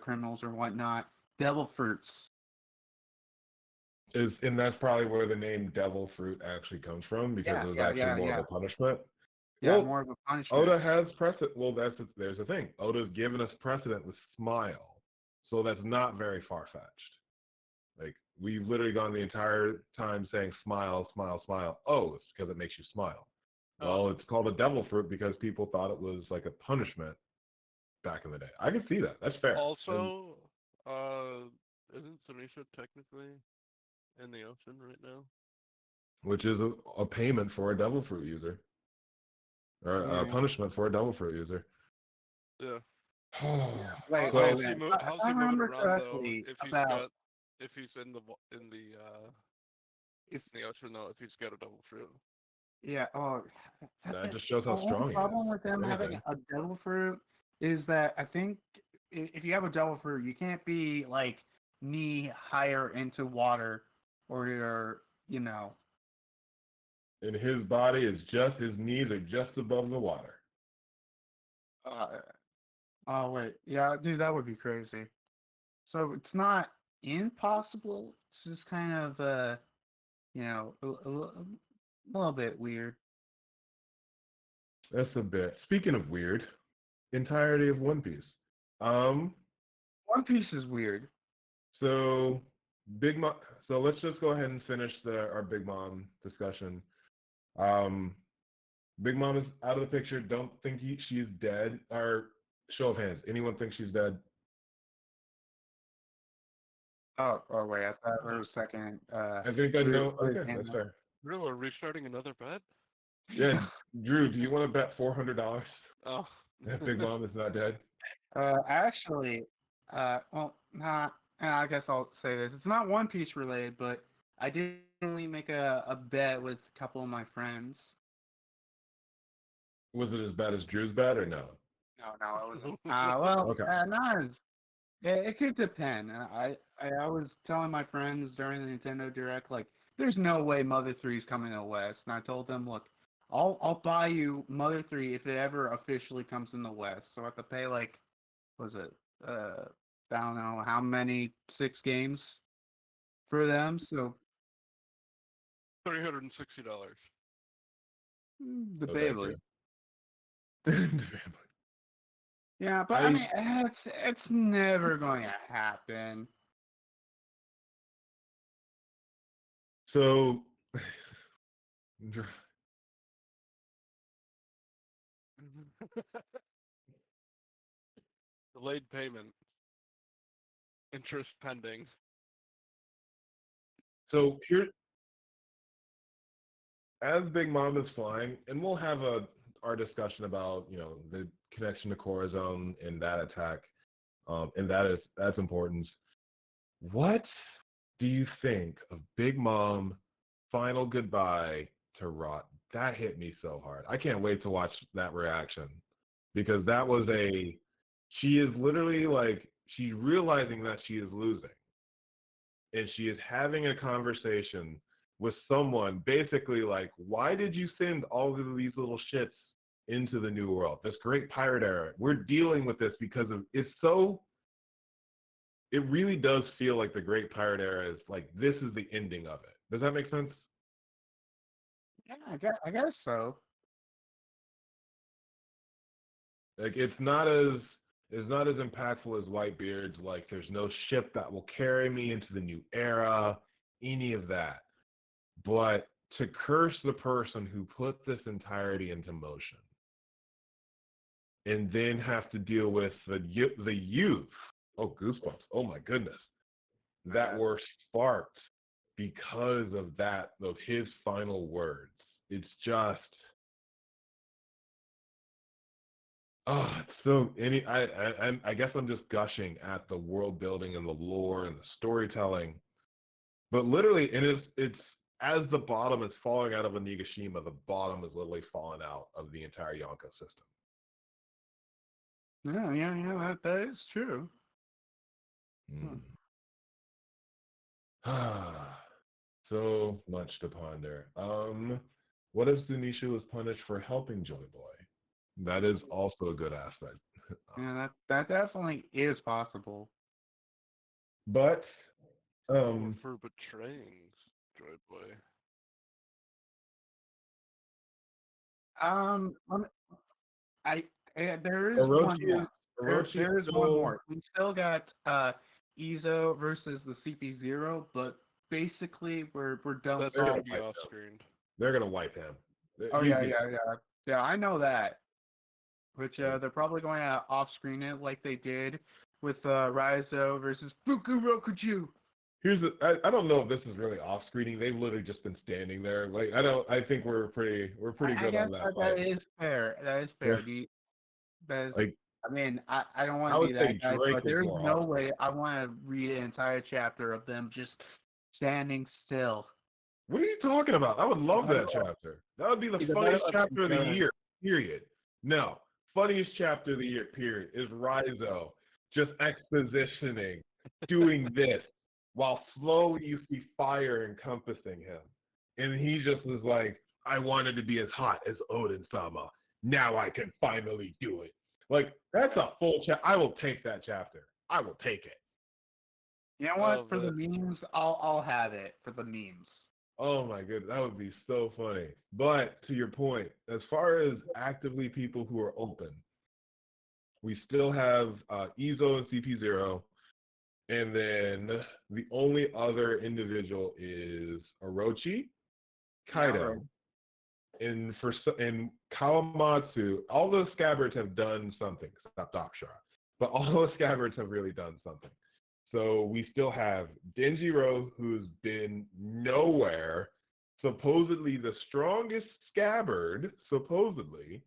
Speaker 5: criminals or whatnot devil fruits.
Speaker 2: And that's probably where the name devil fruit actually comes from, because it was actually more of a punishment.
Speaker 5: Yeah,
Speaker 2: Well,
Speaker 5: more of a punishment.
Speaker 2: Oda has precedent. Well, there's the thing. Oda's given us precedent with smile, so that's not very far fetched. Like, we've literally gone the entire time saying smile, smile, smile. Oh, it's because it makes you smile. Well, it's called a devil fruit because people thought it was like a punishment back in the day. I can see that. That's fair.
Speaker 4: Also, isn't Sunisha technically in the ocean right now?
Speaker 2: Which is a payment for a devil fruit user, or a punishment for a devil fruit user.
Speaker 4: Yeah.
Speaker 5: Wait,
Speaker 2: So,
Speaker 4: How's he
Speaker 5: if
Speaker 4: moving around though?
Speaker 5: correctly,
Speaker 4: If he's in the ocean though, if he's got a double fruit.
Speaker 5: yeah,
Speaker 2: that just shows how strong he is.
Speaker 5: The problem with them having
Speaker 2: Anything.
Speaker 5: a devil fruit is that I think if you have a devil fruit, you can't be like knee higher into water, or you're,
Speaker 2: And his body is his knees are just above the water.
Speaker 5: Oh wait, yeah, dude, that would be crazy. So it's not impossible. It's just kind of a little bit weird.
Speaker 2: That's a bit. Speaking of weird, entirety of One Piece.
Speaker 5: One Piece is weird.
Speaker 2: So Big Mom. So let's just go ahead and finish our Big Mom discussion. Big Mom is out of the picture. Don't think she's dead. Or show of hands. Anyone think she's dead?
Speaker 5: Oh wait, I thought for a second.
Speaker 2: I think I know. Okay, that's fair.
Speaker 4: Drew, are we starting another bet?
Speaker 2: Yeah, Drew, do you want to bet $400
Speaker 4: Oh.
Speaker 2: that Big Mom is not dead?
Speaker 5: Actually, well, not. I guess I'll say this. It's not One Piece related, but I did recently make a bet with a couple of my friends.
Speaker 2: Was it as bad as Drew's bet or no?
Speaker 5: No, it wasn't. Well,
Speaker 2: Okay.
Speaker 5: not as. It could depend. I was telling my friends during the Nintendo Direct, like, there's no way Mother 3 is coming to the West, and I told them, look, I'll buy you Mother 3 if it ever officially comes in the West. So I have to pay was it I don't know how many, 6 games for them. So
Speaker 4: $360.
Speaker 5: debatably.
Speaker 2: Debatably.
Speaker 5: Yeah, but I mean, it's never going to happen.
Speaker 2: So,
Speaker 4: Delayed payment. Interest pending.
Speaker 2: so here, as Big Mom is flying, and we'll have our discussion about the connection to Corazon and that attack, and that's important. What do you think of Big Mom final goodbye to Rot? That hit me so hard. I can't wait to watch that reaction, because that was she is literally she's realizing that she is losing, and she is having a conversation with someone basically like, why did you send all of these little shits into the new world, this great pirate era? We're dealing with this because of it really does feel like the great pirate era is like, this is the ending of it. Does that make sense?
Speaker 5: Yeah, I guess so.
Speaker 2: Like it's not as impactful as Whitebeard's. Like there's no ship that will carry me into the new era, any of that. But to curse the person who put this entirety into motion, and then have to deal with the youth. Oh, goosebumps! Oh my goodness, that were sparked because of his final words. It's just. Oh, it's so I guess I'm just gushing at the world building and the lore and the storytelling, but literally it's as the bottom is falling out of Onigashima, the bottom is literally falling out of the entire Yonko system.
Speaker 5: Yeah, that is true.
Speaker 2: So much to ponder. What if Zunisha was punished for helping Joy Boy? That is also a good aspect.
Speaker 5: Yeah, that definitely is possible.
Speaker 2: But
Speaker 4: for betraying Joy Boy.
Speaker 5: There is
Speaker 2: Orochi
Speaker 5: one more. There is
Speaker 2: still...
Speaker 5: one more. We still got Izo versus the CP0, but basically we're done.
Speaker 4: That's gonna be off screen.
Speaker 2: They're gonna wipe him.
Speaker 5: Yeah. I know that. Which they're probably going to off screen it like they did with Raizo versus Fukurokuju.
Speaker 2: I don't know if this is really off screening. They've literally just been standing there. Like I think we're pretty good on that.
Speaker 5: That is fair. That is fair. I mean, I don't want to be that guy, but there's no way I want to read an entire chapter of them just standing still.
Speaker 2: What are you talking about? I would love that chapter. That would be the funniest chapter of the year, period. No. Funniest chapter of the year, period, is Raizo just expositioning, doing this, while slowly you see fire encompassing him. And he just was like, I wanted to be as hot as Odin-sama. Now I can finally do it. Like, that's a full chapter. I will take that chapter. I will take it.
Speaker 5: You know what? For the memes, I'll have it for the memes.
Speaker 2: Oh my goodness, that would be so funny. But to your point, as far as actively people who are open, we still have Izo and CP0, and then the only other individual is Orochi, Kaido, and Kawamatsu. All those scabbards have done something, except Dakshara, but all those scabbards have really done something. So we still have Denjiro, who's been nowhere, supposedly the strongest scabbard, supposedly,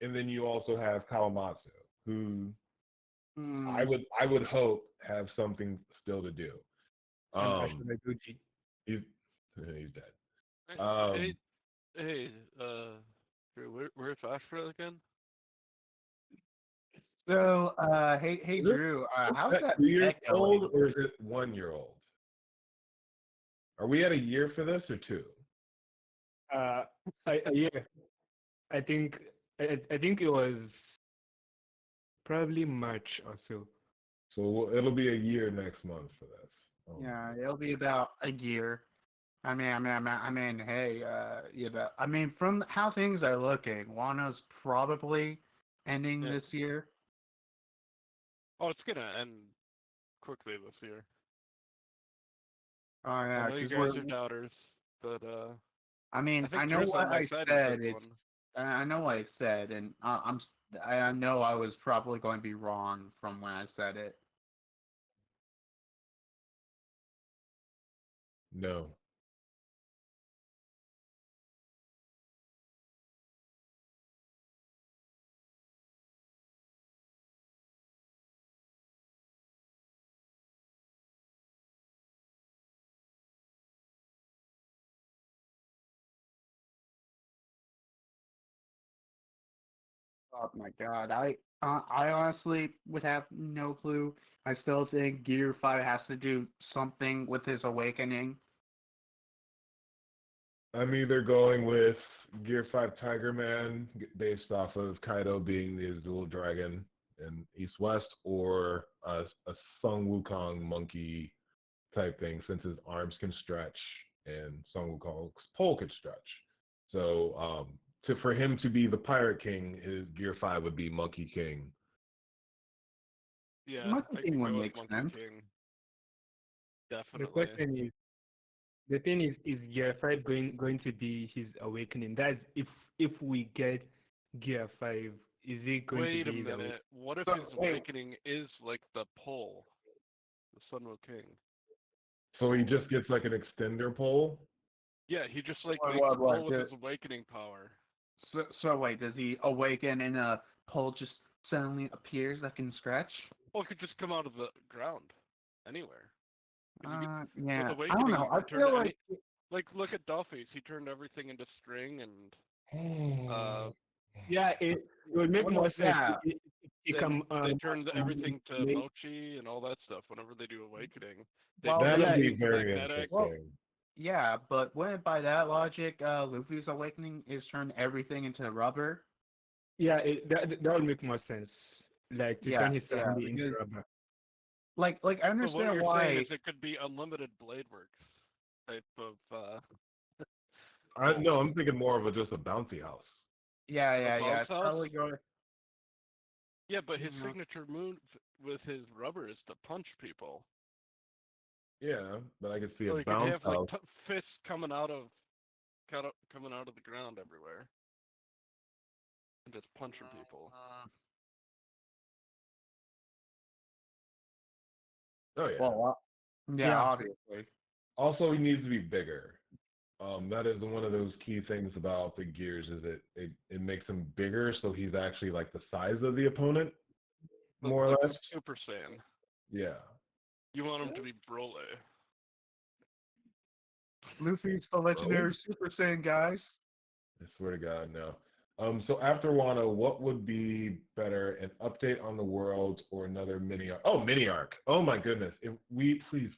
Speaker 2: and then you also have Kawamatsu, who I would hope have something still to do. He's dead.
Speaker 4: Where's Ashra again?
Speaker 5: So, hey, Drew, how's that
Speaker 2: 2 years old or is it 1 year old? Are we at a year for this or 2?
Speaker 3: A year. I think it was probably March or so.
Speaker 2: So it'll be a year next month for this.
Speaker 5: Oh. Yeah, it'll be about a year. I mean, hey, I mean, from how things are looking, Wano's probably ending this year.
Speaker 4: Oh, it's gonna end quickly this year.
Speaker 5: Oh yeah,
Speaker 4: I know you guys are doubters, but
Speaker 5: I mean, I know what I said. I know what I said, and I know I was probably going to be wrong from when I said it.
Speaker 2: No.
Speaker 5: Oh my God, I honestly would have no clue. I still think Gear 5 has to do something with his awakening.
Speaker 2: I'm either going with Gear 5 Tiger Man, based off of Kaido being the Azul Dragon in East-West, or a Sun Wukong monkey type thing, since his arms can stretch and Sun Wukong's pole could stretch. So for him to be the Pirate King, his Gear 5 would be Monkey King.
Speaker 4: Yeah,
Speaker 5: Monkey
Speaker 4: I
Speaker 5: King
Speaker 4: could
Speaker 5: would
Speaker 4: go with
Speaker 5: make
Speaker 4: Monkey
Speaker 5: sense.
Speaker 4: King.
Speaker 3: The
Speaker 4: Definitely.
Speaker 3: question is, the thing is Gear 5 going to be his awakening? That's if we get Gear 5, is it going
Speaker 4: Wait
Speaker 3: to
Speaker 4: a
Speaker 3: be his awakening?
Speaker 4: minute. What if
Speaker 5: So,
Speaker 4: his
Speaker 5: wait.
Speaker 4: awakening is like the pole, the Sunmo King?
Speaker 2: So he just gets like an extender pole?
Speaker 4: Yeah, he just like
Speaker 5: What,
Speaker 4: makes
Speaker 5: what,
Speaker 4: a pole
Speaker 5: what,
Speaker 4: with
Speaker 5: the-
Speaker 4: his awakening power.
Speaker 5: So wait, does he awaken and a pole just suddenly appears that can stretch?
Speaker 4: Well, it could just come out of the ground, anywhere. If you get,
Speaker 5: Yeah.
Speaker 4: with
Speaker 5: I
Speaker 4: awakening,
Speaker 5: don't know.
Speaker 4: you
Speaker 5: I
Speaker 4: can turn
Speaker 5: feel
Speaker 4: any.
Speaker 5: like
Speaker 4: Like, look at Dollface. He turned everything into string, and
Speaker 3: Yeah, it would make more sense.
Speaker 5: yeah.
Speaker 3: It
Speaker 4: then
Speaker 3: can
Speaker 4: they turned everything to
Speaker 3: make-
Speaker 4: mochi and all that stuff. Whenever they do awakening, they
Speaker 5: Well,
Speaker 2: That
Speaker 4: turn
Speaker 2: would be
Speaker 4: everything
Speaker 2: very
Speaker 4: magnetic.
Speaker 2: interesting.
Speaker 5: Yeah, but wouldn't by that logic, Luffy's awakening is turn everything into rubber?
Speaker 3: Yeah, that would make more sense. Like to turn his
Speaker 5: Yeah,
Speaker 3: family into
Speaker 5: because-
Speaker 3: rubber.
Speaker 5: Like I
Speaker 4: So what
Speaker 5: understand
Speaker 4: you're
Speaker 5: why.
Speaker 4: saying is it could be unlimited blade works type of.
Speaker 2: No, I'm thinking more of just a bouncy house.
Speaker 5: Yeah.
Speaker 4: bounce
Speaker 5: It's
Speaker 4: house?
Speaker 5: probably going.
Speaker 4: Yeah, but his
Speaker 5: Yeah.
Speaker 4: signature move with his rubber is to punch people.
Speaker 2: Yeah, but I could see a
Speaker 4: So he could
Speaker 2: bounce
Speaker 4: have like
Speaker 2: house.
Speaker 4: fists coming out of the ground everywhere, and just punching people.
Speaker 2: Oh yeah.
Speaker 5: Well, yeah,
Speaker 3: Yeah.
Speaker 5: obviously.
Speaker 2: Also, he needs to be bigger. That is one of those key things about the gears is it makes him bigger, so he's actually like the size of the opponent, more or
Speaker 4: Like
Speaker 2: less.
Speaker 4: Super Saiyan.
Speaker 2: Yeah.
Speaker 4: You want him to be Broly.
Speaker 5: Luffy's the legendary Super Saiyan, guys.
Speaker 2: I swear to God, no. So after Wano, what would be better, an update on the world or another mini arc? Oh, mini arc. Oh my goodness. If we please.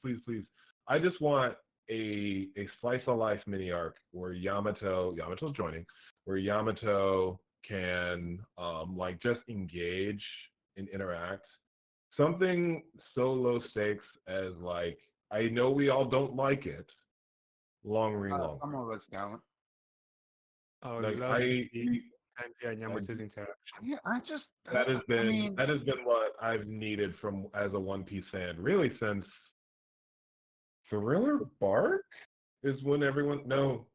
Speaker 2: I just want a slice of life mini arc where Yamato's joining, where Yamato can like just engage and interact. Something so low stakes as like I know we all don't like it. Long ring long.
Speaker 5: Some of us don't.
Speaker 3: Oh,
Speaker 2: Like
Speaker 3: love and Yamato's interaction.
Speaker 5: Yeah, I just.
Speaker 2: that has
Speaker 5: I mean,
Speaker 2: been what I've needed from as a One Piece fan really since Thriller Bark is when everyone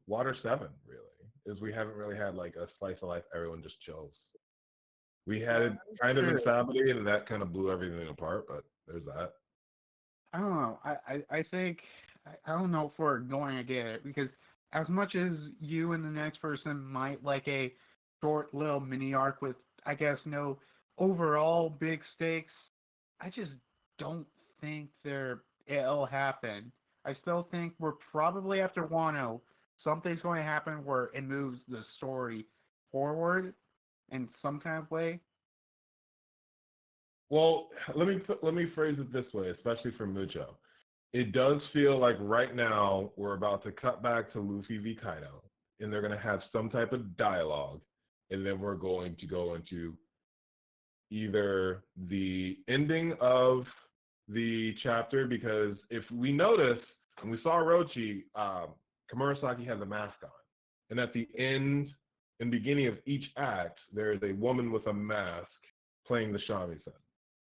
Speaker 2: Water 7 really is we haven't really had like a slice of life everyone just chills. We had it kind of in Saturday and that kind of blew everything apart, but there's that.
Speaker 5: I don't know. I think I don't know if we're going to get it because as much as you and the next person might like a short little mini arc with I guess no overall big stakes, I just don't think it'll happen. I still think we're probably after Wano, something's going to happen where it moves the story forward in some kind of way.
Speaker 2: Well, let me phrase it this way, especially for Mucho. It does feel like right now we're about to cut back to Luffy v Kaido, and they're going to have some type of dialogue, and then we're going to go into either the ending of the chapter, because if we notice, when we saw Orochi, Komurasaki has a mask on. And at the end and beginning of each act, there is a woman with a mask playing the shamisen.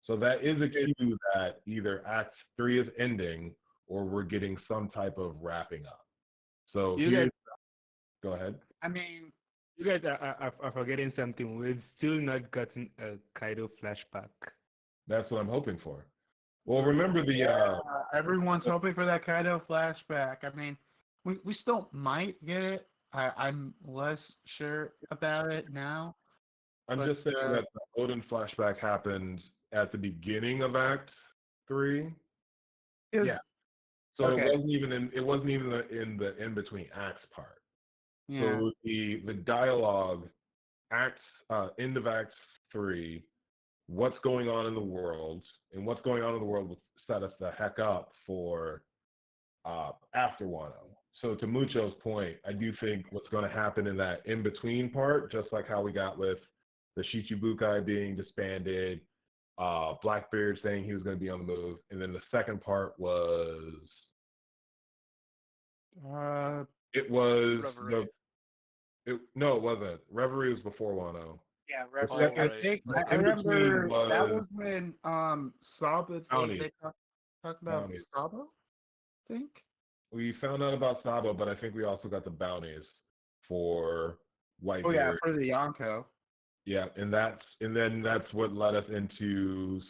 Speaker 2: So that is a cue that either Act 3 is ending or we're getting some type of wrapping up. So go ahead.
Speaker 5: I mean,
Speaker 3: You guys are forgetting something. We've still not gotten a Kaido flashback.
Speaker 2: That's what I'm hoping for. Well, remember
Speaker 5: everyone's hoping for that Kaido flashback. I mean, we still might get it. I'm less sure about it now.
Speaker 2: I'm just saying that the Odin flashback happened at the beginning of Act 3.
Speaker 5: Yeah.
Speaker 2: So
Speaker 5: Okay.
Speaker 2: it wasn't even in the in between acts part.
Speaker 5: Yeah.
Speaker 2: So the dialogue end of Act 3, what's going on in the world, and what's going on in the world will set us the heck up for after Wano. So to Mucho's point, I do think what's going to happen in that in between part, just like how we got with the Shichibukai being disbanded, Blackbeard saying he was going to be on the move, and then the second part was
Speaker 5: Uh,
Speaker 2: it was
Speaker 4: Reverie.
Speaker 2: No, it wasn't. Reverie was before Wano.
Speaker 5: Yeah,
Speaker 2: The
Speaker 4: Oh,
Speaker 2: second,
Speaker 4: right.
Speaker 5: think
Speaker 2: the
Speaker 5: I remember
Speaker 2: in-between
Speaker 5: that
Speaker 2: was
Speaker 5: was when Saba
Speaker 2: Bounties.
Speaker 5: they talked about
Speaker 2: Bounties.
Speaker 5: Saba, I think.
Speaker 2: We found out about Sabo, but I think we also got the bounties for
Speaker 5: Oh yeah,
Speaker 2: Whitebeard.
Speaker 5: for the Yonko.
Speaker 2: Yeah, and then that's what led us into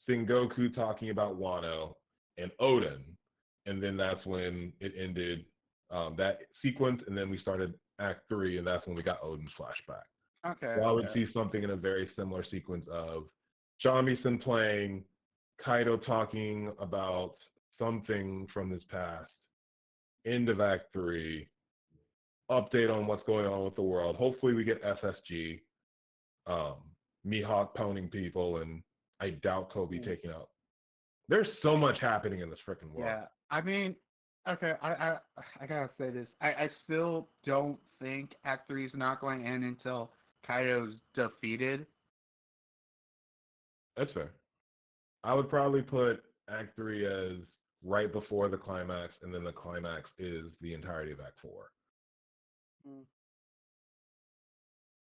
Speaker 2: Sengoku talking about Wano and Odin, and then that's when it ended that sequence, and then we started Act 3, and that's when we got Odin's flashback.
Speaker 5: Okay.
Speaker 2: So I would see something in a very similar sequence of Jamison playing, Kaido talking about something from his past, end of Act 3, update on what's going on with the world. Hopefully we get SSG, Mihawk pounding people, and I doubt Kobe taking out. There's so much happening in this freaking world.
Speaker 5: Yeah, I mean, okay, I gotta say this. I still don't think Act 3 is not going to end until Kaido's defeated.
Speaker 2: That's fair. I would probably put Act 3 as right before the climax, and then the climax is the entirety of Act 4.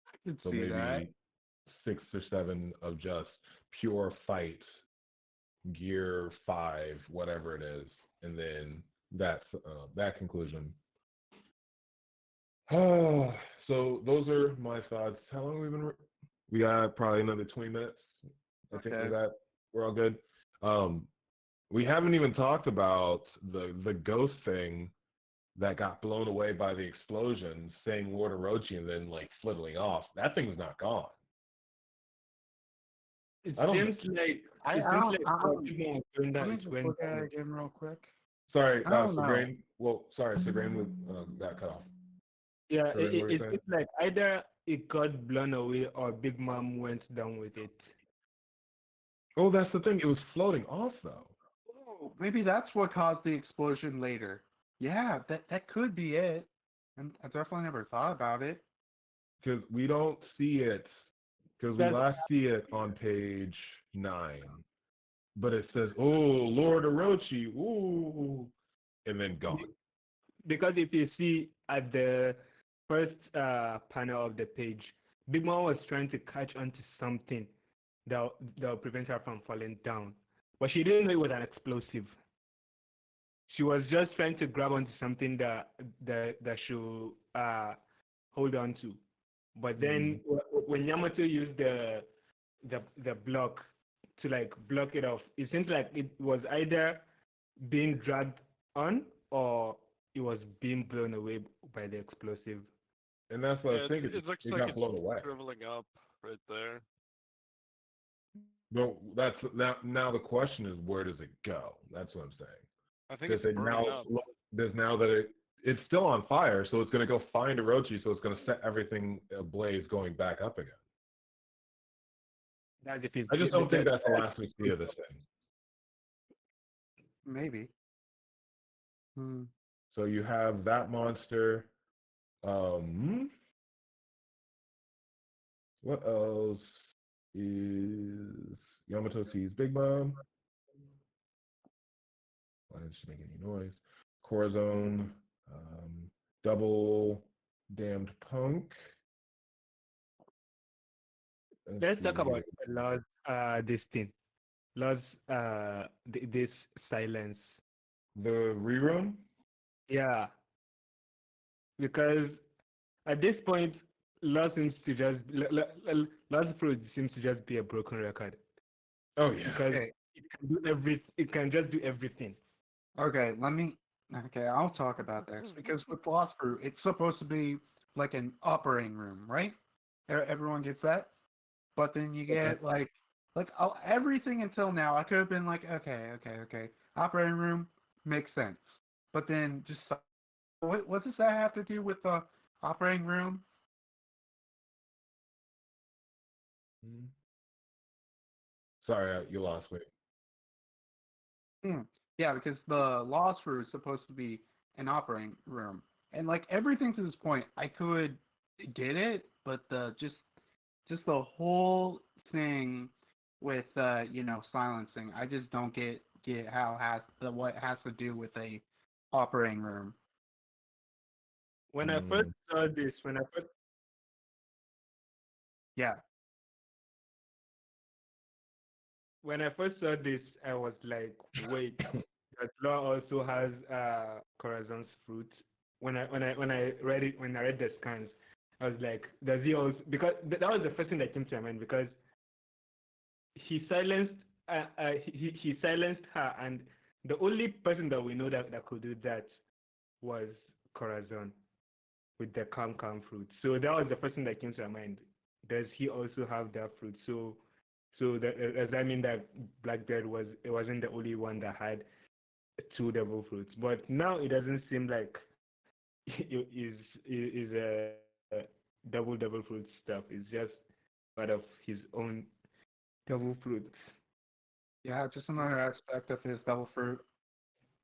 Speaker 5: I could
Speaker 2: So
Speaker 5: see
Speaker 2: maybe
Speaker 5: that.
Speaker 2: 6 or 7 of just pure fight, Gear 5, whatever it is, and then that's that conclusion. So those are my thoughts. How long have we been? We got probably another 20 minutes. I think
Speaker 5: Okay.
Speaker 2: we're all good. We haven't even talked about the ghost thing that got blown away by the explosion, saying Lord Orochi and then like flitting off. That thing's not gone.
Speaker 3: It
Speaker 2: I don't-
Speaker 3: seems like
Speaker 5: I
Speaker 3: it seems
Speaker 5: don't-
Speaker 3: like
Speaker 5: I don't-
Speaker 3: Pokemon are doing that.
Speaker 5: Let me
Speaker 3: It's
Speaker 5: just
Speaker 3: when
Speaker 5: look at it again real quick.
Speaker 2: Sorry,
Speaker 5: I don't know.
Speaker 2: Segrain. Well, sorry, Segrain got cut off.
Speaker 3: yeah,
Speaker 2: Sorry, what were you
Speaker 3: it
Speaker 2: saying?
Speaker 3: seems like either it got blown away or Big Mom went down with it.
Speaker 2: Oh, that's the thing. It was floating off though.
Speaker 5: Oh, maybe that's what caused the explosion later. Yeah, that could be it. And I definitely never thought about it.
Speaker 2: Because we don't see it, because we
Speaker 3: That's-
Speaker 2: last see it on page 9. But it says, oh, Lord Orochi, ooh, and then gone.
Speaker 3: Because if you see at the first panel of the page, Big Mom was trying to catch onto something that will prevent her from falling down, but she didn't know it was an explosive. She was just trying to grab onto something that should hold on to. But then when Yamato used the block to like block it off, it seems like it was either being dragged on or it was being blown away by the explosive.
Speaker 2: And that's what I think.
Speaker 4: It looks
Speaker 2: It
Speaker 4: like
Speaker 2: got
Speaker 4: it's
Speaker 2: blown away.
Speaker 4: dribbling up right there.
Speaker 2: But now the question is, where does it go? That's what I'm saying.
Speaker 4: I think it's burning up.
Speaker 2: There's now that it's still on fire, so it's going to go find Orochi, so it's going to set everything ablaze, going back up again.
Speaker 3: That's if it's,
Speaker 2: I just don't think that's the last we see of this thing.
Speaker 5: Maybe.
Speaker 2: So you have that monster. What else is Yamato sees Big Mom? Why didn't she make any noise? Corazon, double damned punk.
Speaker 3: Let's talk about Lord's this thing. Lord's this silence.
Speaker 2: The rerun?
Speaker 3: Yeah. Because at this point Lord seems to just Lord's fruit seems to just be a broken record.
Speaker 2: Oh yeah.
Speaker 3: Because it can just do everything.
Speaker 5: Okay, I'll talk about this because with Lost Fruit, it's supposed to be like an operating room, right? Everyone gets that, but then you get everything until now. I could have been like, okay, operating room makes sense, but then just what does that have to do with the operating room?
Speaker 2: Sorry, you lost me.
Speaker 5: Yeah, because the Lost Fruit is supposed to be an operating room, and like everything to this point, I could get it, but just the whole thing with silencing, I just don't get how what it has to do with a operating room.
Speaker 3: when I first saw this,
Speaker 5: Yeah.
Speaker 3: when I first saw this, I was like, wait, that law also has Corazon's fruit. When I read the scans, I was like, does he also, because that was the first thing that came to my mind, because he silenced he silenced her, and the only person that we know that could do that was Corazon with the calm fruit. So that was the first thing that came to my mind. Does he also have that fruit? So does that mean that Blackbeard wasn't the only one that had 2 devil fruits? But now it doesn't seem like it is a devil fruit stuff. It's just part of his own devil fruits.
Speaker 5: Yeah, just another aspect of his devil fruit.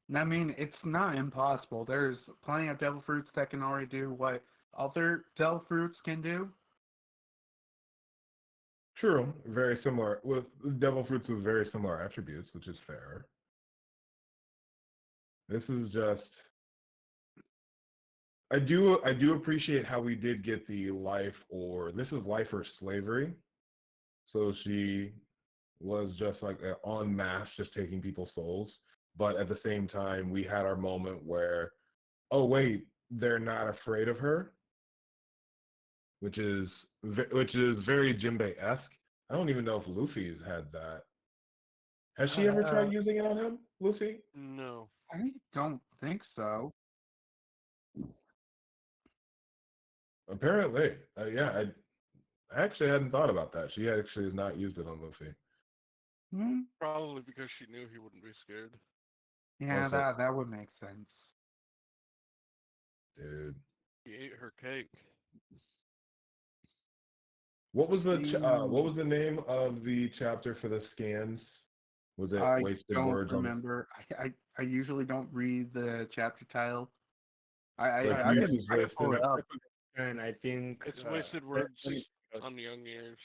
Speaker 5: And I mean, it's not impossible. There's plenty of devil fruits that can already do what other devil fruits can do.
Speaker 2: True, very similar with devil fruits with very similar attributes, which is fair. This is just. I do appreciate how we did get the life or slavery. So she was just like en masse, just taking people's souls. But at the same time, we had our moment where, oh wait, they're not afraid of her, which is very Jinbei-esque. I don't even know if Luffy's had that. Has she ever tried using it on him, Luffy?
Speaker 4: No.
Speaker 5: I don't think so.
Speaker 2: Apparently, yeah. I actually hadn't thought about that. She actually has not used it on Luffy.
Speaker 4: Probably because she knew he wouldn't be scared.
Speaker 5: Yeah,
Speaker 2: Also,
Speaker 5: that would make sense.
Speaker 2: Dude.
Speaker 4: He ate her cake.
Speaker 2: What was the name of the chapter for the scans? Was it Wasted Words?
Speaker 5: I don't remember. I usually don't read the chapter title. I can pull it up.
Speaker 3: And I think
Speaker 4: it's Wasted Words on Young Ears.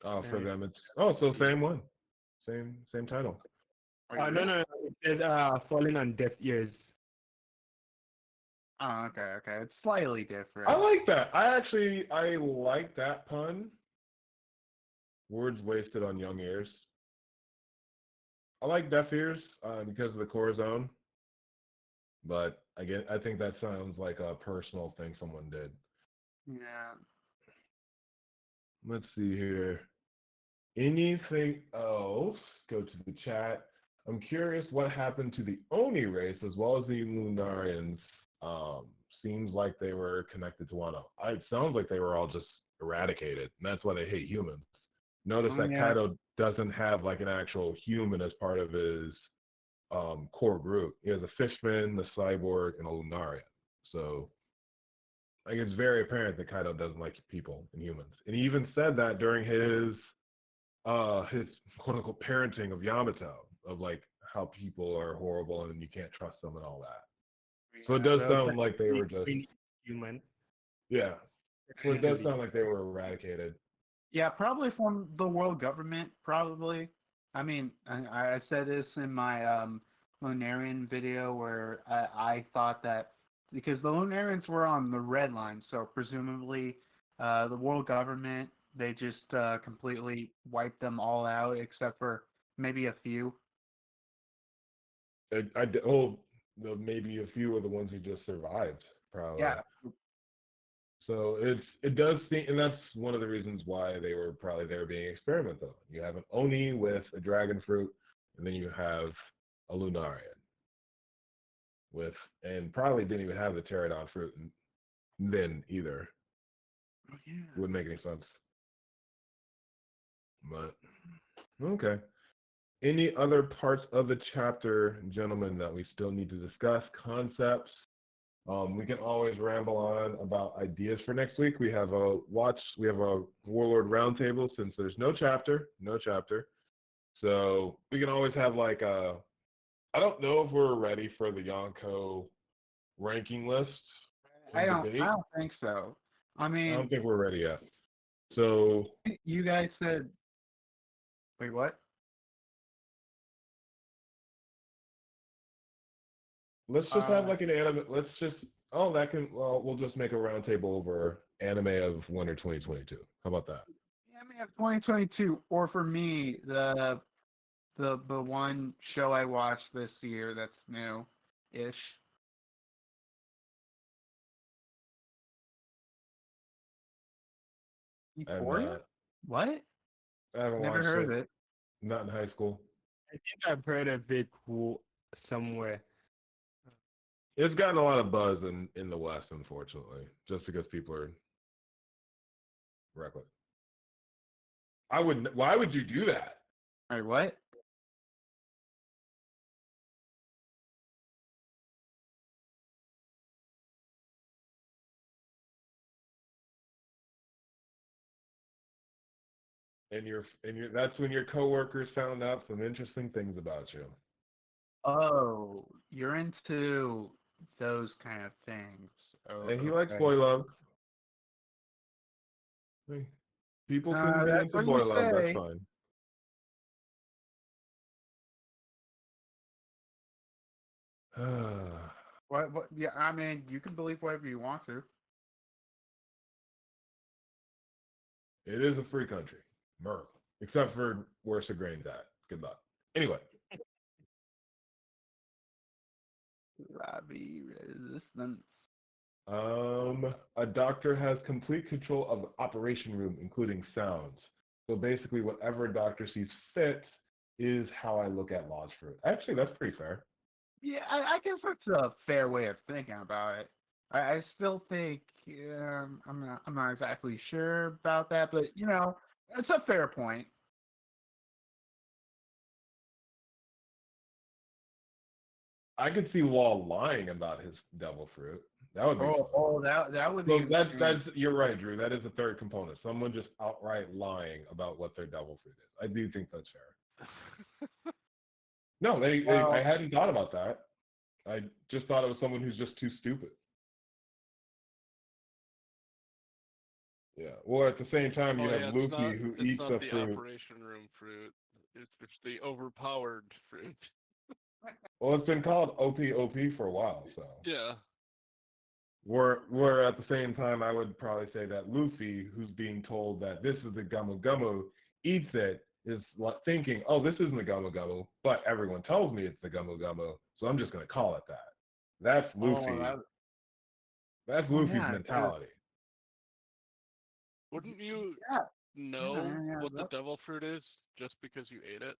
Speaker 2: Oh, for them it's so same one, same title.
Speaker 3: No, it says Falling on Deaf Ears.
Speaker 5: Oh, okay. It's slightly different.
Speaker 2: I like that. I like that pun. Words wasted on young ears. I like deaf ears because of the Corazon. But again, I think that sounds like a personal thing someone did.
Speaker 5: Yeah.
Speaker 2: Let's see here. Anything else? Go to the chat. I'm curious what happened to the Oni race as well as the Lunarians. Seems like they were connected to Wano. It sounds like they were all just eradicated, and that's why they hate humans. Notice that Kaido doesn't have like an actual human as part of his core group. He has a fishman, the cyborg, and a Lunarian. So like it's very apparent that Kaido doesn't like people and humans. And he even said that during his quote unquote parenting of Yamato, of like how people are horrible and you can't trust them and all that. So it does sound like they were just
Speaker 3: human.
Speaker 2: Yeah. So it does sound like they were eradicated.
Speaker 5: Yeah, probably from the world government, probably. I mean, I said this in my Lunarian video where I thought that because the Lunarians were on the red line, so presumably the world government, they just completely wiped them all out except for maybe a few.
Speaker 2: Maybe a few of the ones who just survived, probably.
Speaker 5: Yeah.
Speaker 2: So it does seem, and that's one of the reasons why they were probably there being experimented on. You have an Oni with a dragon fruit, and then you have a Lunarian and probably didn't even have the pterodon fruit then either.
Speaker 5: Oh, yeah.
Speaker 2: Wouldn't make any sense. But okay. Any other parts of the chapter, gentlemen, that we still need to discuss? Concepts? We can always ramble on about ideas for next week. We have a Warlord roundtable since there's no chapter. So we can always have like I don't know if we're ready for the Yonko ranking list.
Speaker 5: I don't think so. I mean,
Speaker 2: I don't think we're ready yet. So
Speaker 5: you guys said, wait, what?
Speaker 2: Let's just have like an anime. Oh, that can. Well, we'll just make a roundtable over anime of winter 2022. How about that?
Speaker 5: Yeah, I mean, 2022, or for me, the one show I watched this year that's new-ish.
Speaker 2: I'm
Speaker 5: Euphoria? What?
Speaker 2: I haven't
Speaker 5: Never
Speaker 2: watched
Speaker 5: heard of
Speaker 2: it.
Speaker 5: it.
Speaker 2: Not in high school.
Speaker 3: I think I've heard of it somewhere.
Speaker 2: It's gotten a lot of buzz in the West, unfortunately, just because people are reckless. Why would you do that?
Speaker 5: All right, what?
Speaker 2: And that's when your coworkers found out some interesting things about you.
Speaker 5: Oh, you're into those kind of things. Oh,
Speaker 2: And he likes
Speaker 5: okay.
Speaker 2: boy love. People can be
Speaker 5: That's
Speaker 2: into
Speaker 5: what
Speaker 2: boy
Speaker 5: you
Speaker 2: love. That's
Speaker 5: say.
Speaker 2: fine.
Speaker 5: What? Yeah, I mean, you can believe whatever you want to.
Speaker 2: It is a free country. Merle. Except for where Segrene's at. Good luck. Anyway.
Speaker 5: Lobby resistance.
Speaker 2: A doctor has complete control of the operation room, including sounds. So basically, whatever a doctor sees fit is how I look at laws for it. Actually, that's pretty fair.
Speaker 5: Yeah, I guess that's a fair way of thinking about it. I still think I'm not exactly sure about that, but it's a fair point.
Speaker 2: I could see Wall lying about his devil fruit. That would be fun.
Speaker 5: That would
Speaker 2: So
Speaker 5: be.
Speaker 2: that's you're right, Drew. That is the third component. Someone just outright lying about what their devil fruit is. I do think that's fair. No, I hadn't thought about that. I just thought it was someone who's just too stupid. Yeah. Well, at the same time, you have Luffy who eats
Speaker 4: not
Speaker 2: a
Speaker 4: the
Speaker 2: fruit.
Speaker 4: operation room fruit. It's the overpowered fruit.
Speaker 2: Well, it's been called OP for a while, so.
Speaker 4: Yeah.
Speaker 2: Where at the same time, I would probably say that Luffy, who's being told that this is the Gumu Gumu, eats it, is thinking, oh, this isn't the Gumu Gumu, but everyone tells me it's the Gumu Gumu, so I'm just going to call it that. That's Luffy. That's Luffy's mentality.
Speaker 4: Wouldn't you know what the devil fruit is just because you ate it?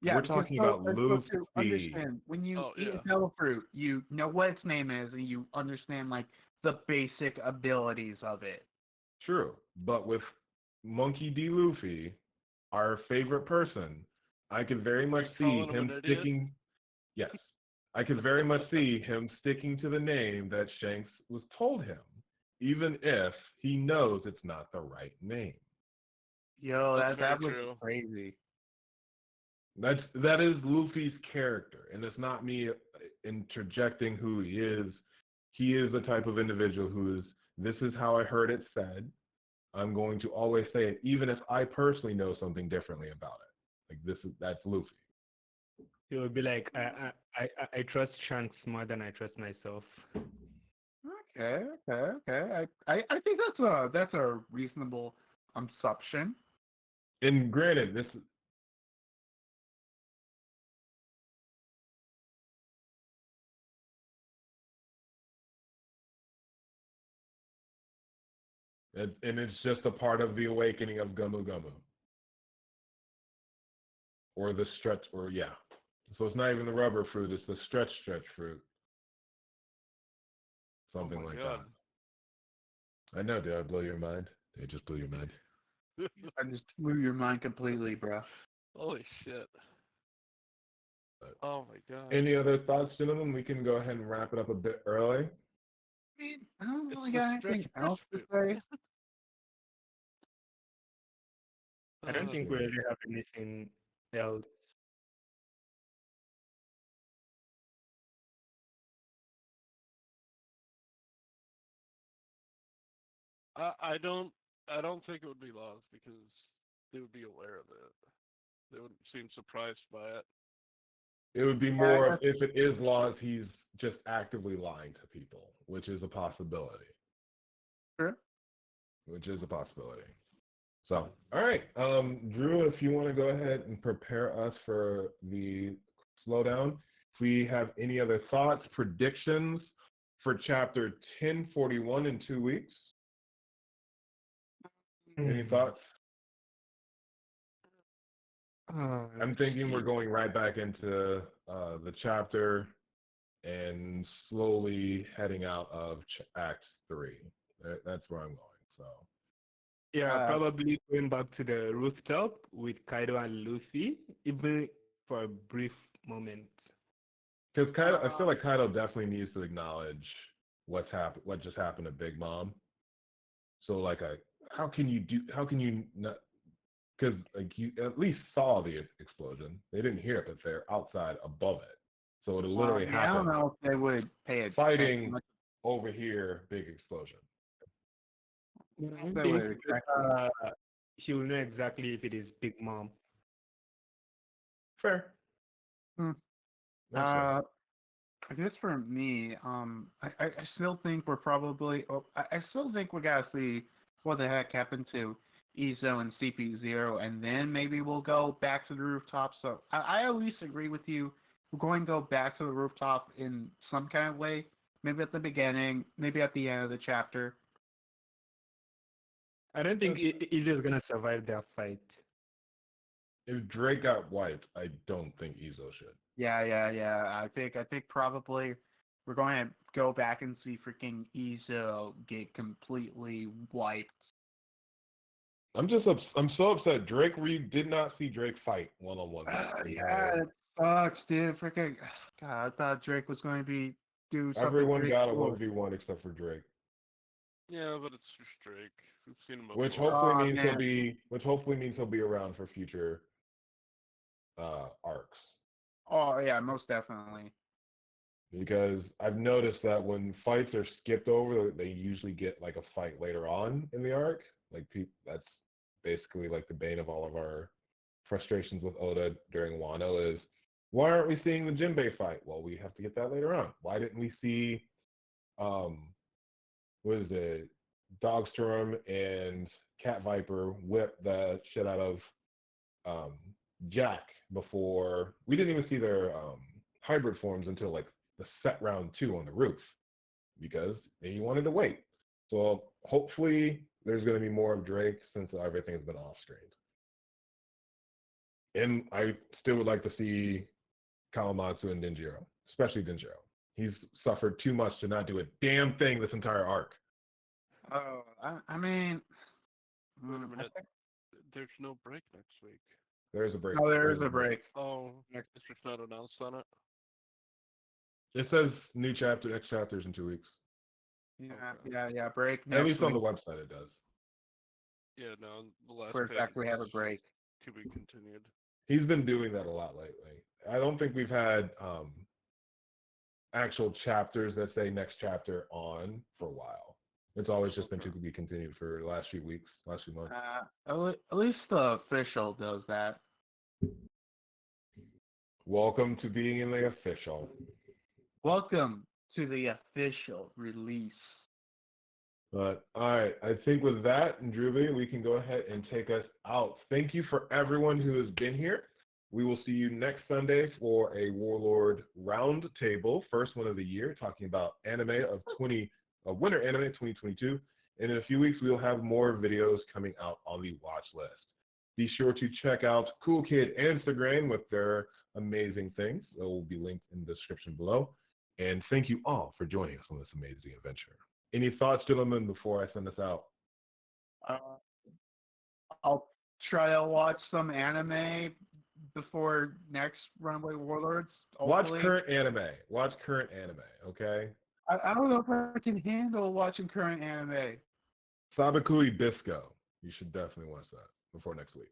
Speaker 5: Yeah,
Speaker 2: we're talking about Luffy.
Speaker 5: To understand, when you eat a devil fruit, you know what its name is, and you understand like the basic abilities of it.
Speaker 2: True, but with Monkey D. Luffy, our favorite person, I could very much see him sticking. Yes, I could very much see him sticking to the name that Shanks was told him, even if he knows it's not the right name.
Speaker 5: Yo, that was crazy.
Speaker 2: That is Luffy's character, and it's not me interjecting who he is. He is the type of individual who is, this is how I heard it said. I'm going to always say it, even if I personally know something differently about it. Like that's Luffy.
Speaker 3: It would be like I trust Shanks more than I trust myself.
Speaker 5: Okay. I think that's a reasonable assumption.
Speaker 2: And granted, this. And it's just a part of the awakening of Gumu Gumu. Or the stretch, or yeah. So it's not even the rubber fruit, it's the stretch fruit. Something like that. I know, did I blow your mind? Did I just blow your mind?
Speaker 5: I just blew your mind completely, bro.
Speaker 4: Holy shit. Oh my god.
Speaker 2: Any other thoughts, gentlemen? We can go ahead and wrap it up a bit early.
Speaker 5: I don't really got anything else to say.
Speaker 3: I don't think we really have anything else.
Speaker 4: I don't think it would be lost because they would be aware of it. They wouldn't seem surprised by it.
Speaker 2: It would be more of if it is laws, he's just actively lying to people, which is a possibility.
Speaker 5: Sure.
Speaker 2: Which is a possibility. So, all right, Drew, if you want to go ahead and prepare us for the slowdown. If we have any other thoughts, predictions for chapter 1041 in 2 weeks. Any thoughts? I'm thinking we're going right back into the chapter and slowly heading out of Act 3. That's where I'm going. So.
Speaker 3: Yeah, probably going back to the rooftop with Kaido and Luffy, even for a brief moment.
Speaker 2: Because Kaido, I feel like Kaido definitely needs to acknowledge what just happened to Big Mom. So like, how can you not? Because like you at least saw the explosion. They didn't hear it, but they're outside above it. So it literally happened.
Speaker 5: I don't know if they would pay attention.
Speaker 2: Fighting over here, big explosion.
Speaker 3: I think she will know exactly if it is Big Mom.
Speaker 2: Fair.
Speaker 5: I guess for me, I still think we're probably. I still think we gotta see what the heck happened to Izo and CP0, and then maybe we'll go back to the rooftop. So I at least agree with you. We're going to go back to the rooftop in some kind of way. Maybe at the beginning, maybe at the end of the chapter.
Speaker 3: I don't think Izo is gonna survive that fight.
Speaker 2: If Drake got wiped, I don't think Izo should.
Speaker 5: Yeah. I think probably we're going to go back and see freaking Izo get completely wiped.
Speaker 2: I'm so upset. We did not see Drake fight one-on-one.
Speaker 5: Yeah, it sucks, dude. Freaking God, I thought Drake was going to do something.
Speaker 2: Everyone got a 1v1 except for Drake.
Speaker 4: Yeah, but it's just Drake. We've seen him
Speaker 2: Which
Speaker 4: before.
Speaker 2: hopefully means he'll be around for future arcs.
Speaker 5: Oh yeah, most definitely.
Speaker 2: Because I've noticed that when fights are skipped over, they usually get like a fight later on in the arc. Like that's basically like the bane of all of our frustrations with Oda during Wano is, why aren't we seeing the Jinbei fight? Well, we have to get that later on. Why didn't we see, what is it, Dogstorm and Cat Viper whip the shit out of Jack before? We didn't even see their hybrid forms until like the set round 2 on the roof because he wanted to wait. So hopefully there's going to be more of Drake since everything's been off screen. And I still would like to see Kawamatsu and Denjiro, especially Denjiro. He's suffered too much to not do a damn thing this entire arc.
Speaker 5: Oh, I mean,
Speaker 4: Wait a minute. There's no break next week.
Speaker 2: There's a break.
Speaker 5: Oh, there is a break.
Speaker 4: Oh, it's just not announced on it.
Speaker 2: It says next chapter's in 2 weeks.
Speaker 5: Yeah, break.
Speaker 2: At least on the website it does.
Speaker 4: Yeah, no, the last
Speaker 5: For a fact, we have a break.
Speaker 4: To be continued.
Speaker 2: He's been doing that a lot lately. I don't think we've had actual chapters that say next chapter on for a while. It's always just been to be continued for the last few weeks, last few months.
Speaker 5: At least the official does that.
Speaker 2: Welcome to being in the official.
Speaker 5: Welcome to the official release.
Speaker 2: But all right, I think with that, Druby, we can go ahead and take us out. Thank you for everyone who has been here. We will see you next Sunday for a Warlord round table, first one of the year, talking about Winter Anime 2022. And in a few weeks, we'll have more videos coming out on the watch list. Be sure to check out Cool Kid Instagram with their amazing things. It will be linked in the description below. And thank you all for joining us on this amazing adventure. Any thoughts, gentlemen, before I send us out?
Speaker 5: I'll try to watch some anime before next Runaway Warlords. Hopefully.
Speaker 2: Watch current anime, okay?
Speaker 5: I don't know if I can handle watching current anime.
Speaker 2: Sabakui Bisco. You should definitely watch that before next week.